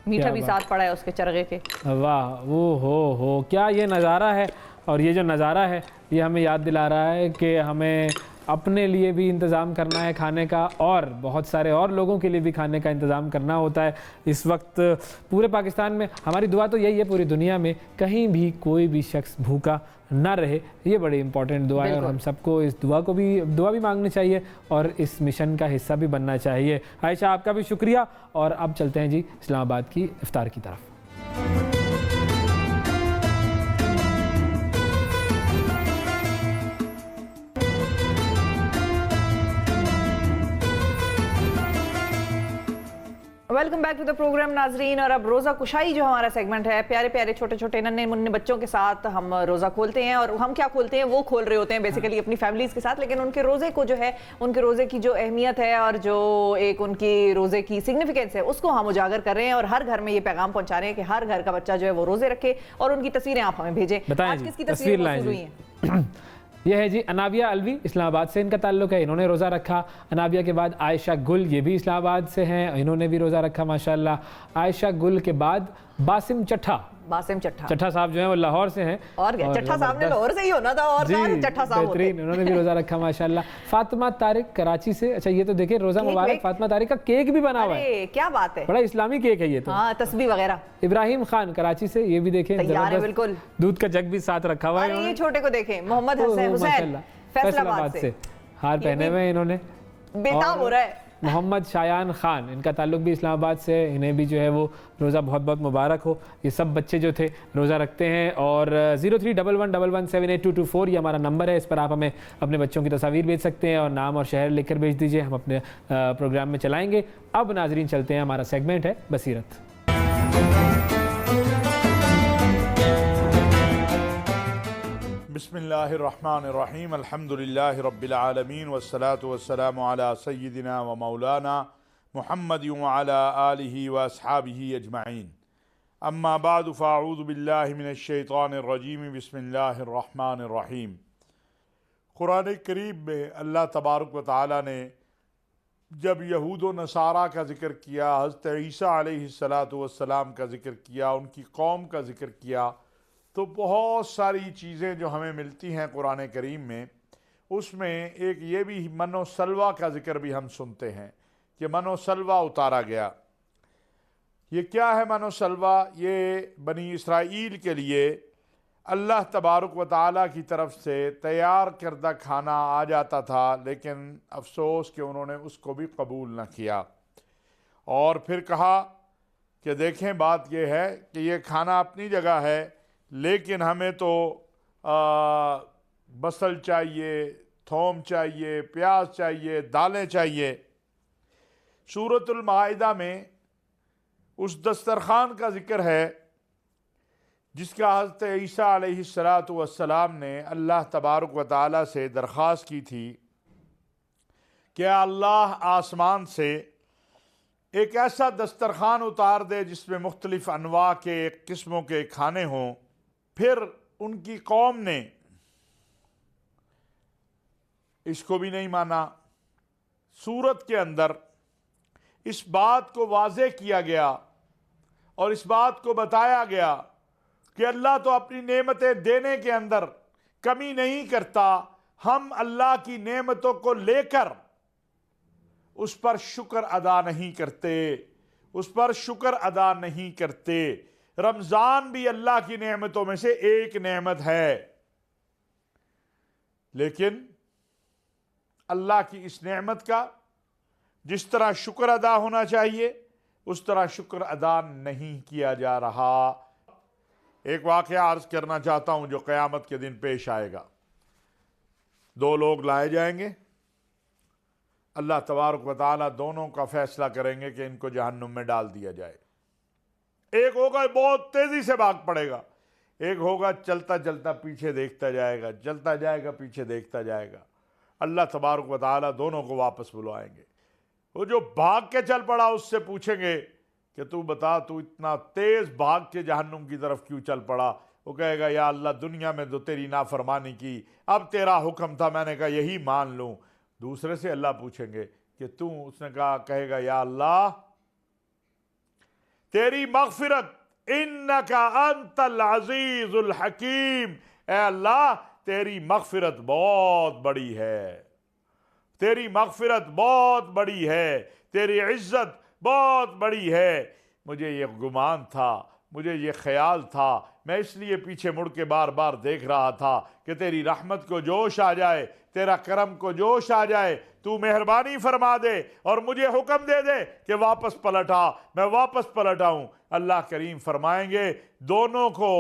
[SPEAKER 1] میٹھا بھی ساتھ پڑا ہے اس کے چرغے کے.
[SPEAKER 2] واہ وہ ہو کیا یہ نظارہ ہے. اور یہ جو نظارہ ہے یہ ہمیں یاد دلا رہا ہے کہ ہمیں اپنے لیے بھی انتظام کرنا ہے کھانے کا, اور بہت سارے اور لوگوں کے لیے بھی کھانے کا انتظام کرنا ہوتا ہے. اس وقت پورے پاکستان میں ہماری دعا تو یہی ہے, پوری دنیا میں کہیں بھی کوئی بھی شخص بھوکا نہ رہے. یہ بڑی امپورٹنٹ دعا ہے, اور ہم سب کو اس دعا بھی مانگنی چاہیے اور اس مشن کا حصہ بھی بننا چاہیے. عائشہ آپ کا بھی شکریہ. اور اب چلتے ہیں جی اسلام آباد کی افطار کی طرف.
[SPEAKER 1] Welcome back to the programme ناظرین. اور اب روزہ کشائی جو ہمارا سیگمنٹ ہے, پیارے پیارے چھوٹے چھوٹے ننھے منھے بچوں کے ساتھ ہم روزہ کھولتے ہیں. اور ہم کیا کھولتے ہیں, وہ کھول رہے ہوتے ہیں بیسیکلی اپنی فیملیز کے ساتھ, لیکن ان کے روزے کو جو ہے, ان کے روزے کی جو اہمیت ہے اور جو ایک ان کی روزے کی سگنیفیکینس ہے اس کو ہم اجاگر کر رہے ہیں. اور ہر گھر میں یہ پیغام پہنچا رہے ہیں کہ ہر گھر کا بچہ جو ہے وہ روزے رکھے, اور ان کی تصویریں آپ ہمیں بھیجیں. آج کس کی تصویر موصول ہوئی ہیں؟
[SPEAKER 2] یہ ہے جی انابیہ الوی, اسلام آباد سے ان کا تعلق ہے, انہوں نے روزہ رکھا. انابیہ کے بعد عائشہ گل, یہ بھی اسلام آباد سے ہیں, انہوں نے بھی روزہ رکھا ماشاءاللہ. عائشہ گل کے بعد باسم چٹھا صاحب جو ہیں وہ لاہور سے ہیں.
[SPEAKER 1] اور چٹھا صاحب نے لاہور سے ہی ہونا تھا, اور چٹھا صاحب ہوتے ہیں.
[SPEAKER 2] انہوں نے بھی روزہ رکھا ماشاءاللہ. فاطمہ طارق کراچی سے. اچھا یہ تو دیکھیں روزہ مبارک, فاطمہ طارق کا کیک بھی بنا ہوا ہے.
[SPEAKER 1] کیا بات ہے,
[SPEAKER 2] بڑا اسلامی کیک ہے یہ تو.
[SPEAKER 1] ہاں تسبیح وغیرہ.
[SPEAKER 2] ابراہیم خان کراچی سے, یہ بھی دیکھیں
[SPEAKER 1] بالکل
[SPEAKER 2] دودھ کا جگ بھی ساتھ رکھا ہوا ہے.
[SPEAKER 1] یہ چھوٹے کو دیکھیں, محمد حسین فیصل آباد سے,
[SPEAKER 2] ہار پہنے ہوئے انہوں نے,
[SPEAKER 1] بیتاب ہو رہا ہے.
[SPEAKER 2] محمد شایان خان, ان کا تعلق بھی اسلام آباد سے, انہیں بھی جو ہے وہ روزہ بہت بہت مبارک ہو. یہ سب بچے جو تھے روزہ رکھتے ہیں. اور 031111782224 یہ ہمارا نمبر ہے, اس پر آپ ہمیں اپنے بچوں کی تصاویر بھیج سکتے ہیں اور نام اور شہر لکھ کر بھیج دیجئے, ہم اپنے پروگرام میں چلائیں گے. اب ناظرین چلتے ہیں, ہمارا سیگمنٹ ہے بصیرت.
[SPEAKER 10] بسم اللہ الرحمن الرحیم. الحمدللہ رب العالمین والصلاة والسلام علی سیدنا و مولانا محمد وعلی آلہ واصحابہ اجمعین. اما بعد فاعوذ باللہ من الشیطان الرجیم. بسم اللہ الرحمن الرحیم. قرآن کریم میں اللہ تبارک و تعالی نے جب یہود و نصارہ کا ذکر کیا, حضرت عیسیٰ علیہ السلام کا ذکر کیا, ان کی قوم کا ذکر کیا, تو بہت ساری چیزیں جو ہمیں ملتی ہیں قرآن کریم میں, اس میں ایک یہ بھی من و سلوہ کا ذکر بھی ہم سنتے ہیں کہ من و سلوہ اتارا گیا. یہ کیا ہے من و سلوہ؟ یہ بنی اسرائیل کے لیے اللہ تبارک و تعالیٰ کی طرف سے تیار کردہ کھانا آ جاتا تھا, لیکن افسوس کہ انہوں نے اس کو بھی قبول نہ کیا. اور پھر کہا کہ دیکھیں بات یہ ہے کہ یہ کھانا اپنی جگہ ہے, لیکن ہمیں تو بصل چاہیے, تھوم چاہیے, پیاز چاہیے, دالیں چاہیے. سورۃ المائدہ میں اس دسترخوان کا ذکر ہے جس کا حضرت عیسیٰ علیہ السلام نے اللہ تبارک و تعالیٰ سے درخواست کی تھی کہ اللہ آسمان سے ایک ایسا دسترخوان اتار دے جس میں مختلف انواع کے قسموں کے کھانے ہوں. پھر ان کی قوم نے اس کو بھی نہیں مانا. سورت کے اندر اس بات کو واضح کیا گیا اور اس بات کو بتایا گیا کہ اللہ تو اپنی نعمتیں دینے کے اندر کمی نہیں کرتا, ہم اللہ کی نعمتوں کو لے کر اس پر شکر ادا نہیں کرتے. رمضان بھی اللہ کی نعمتوں میں سے ایک نعمت ہے, لیکن اللہ کی اس نعمت کا جس طرح شکر ادا ہونا چاہیے اس طرح شکر ادا نہیں کیا جا رہا. ایک واقعہ عرض کرنا چاہتا ہوں جو قیامت کے دن پیش آئے گا. 2 لوگ لائے جائیں گے, اللہ تبارک و تعالیٰ دونوں کا فیصلہ کریں گے کہ ان کو جہنم میں ڈال دیا جائے. ایک ہوگا بہت تیزی سے بھاگ پڑے گا, ایک ہوگا چلتا چلتا پیچھے دیکھتا جائے گا, چلتا جائے گا پیچھے دیکھتا جائے گا. اللہ تبارک و تعالیٰ دونوں کو واپس بلوائیں گے. وہ جو بھاگ کے چل پڑا اس سے پوچھیں گے کہ تو بتا تو اتنا تیز بھاگ کے جہنم کی طرف کیوں چل پڑا؟ وہ کہے گا یا اللہ دنیا میں تو تیری نافرمانی کی, اب تیرا حکم تھا میں نے کہا یہی مان لوں, दूसरे से अल्लाह पूछेंगे कि तू, उसने कहा, कहेगा या अल्लाह तेरी मगफिरत, इन्नका अंतल अजीजुल हकीम, ए अल्लाह तेरी मगफिरत बहुत बड़ी है, तेरी मगफिरत बहुत बड़ी है, तेरी इज्जत बहुत बड़ी है। मुझे ये गुमान था, मुझे ये ख्याल था, मैं इसलिए पीछे मुड़ के बार बार देख रहा था कि तेरी रहमत को जोश आ जाए, तेरा करम को जोश आ जाए, तू मेहरबानी फरमा दे और मुझे हुक्म दे दे कि वापस पलट आ, मैं वापस पलट आऊँ। अल्लाह करीम फरमाएंगे दोनों को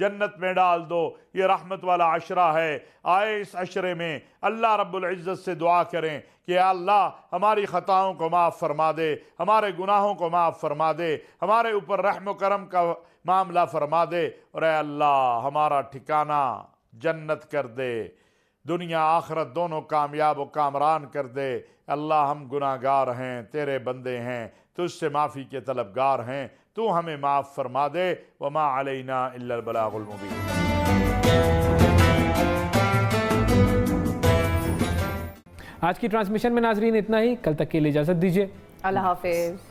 [SPEAKER 10] जन्नत में डाल दो। ये रहमत वाला अशरा है। आए इस अशरे में अल्लाह रब्बुल इज़्ज़त से दुआ करें कि अल्लाह हमारी ख़ताओं को माफ़ फरमा दे, हमारे गुनाहों को माफ़ फरमा दे, हमारे ऊपर रहम करम का मामला फरमा दे, और ऐ अल्लाह हमारा ठिकाना जन्नत कर दे, दुनिया आखरत दोनों कामयाब व कामरान कर दे। अल्लाह हम गुनाहगार हैं, तेरे बंदे हैं, तुझसे माफ़ी के तलबगार हैं, तू हमें माफ़ फरमा दे। वमा अलैना इल्लल बलागुल मुबीन।
[SPEAKER 2] आज की ट्रांसमिशन में नाजरीन इतना ही, कल तक के लिए इजाज़त दीजिए।
[SPEAKER 1] अल्लाह हाफिज़।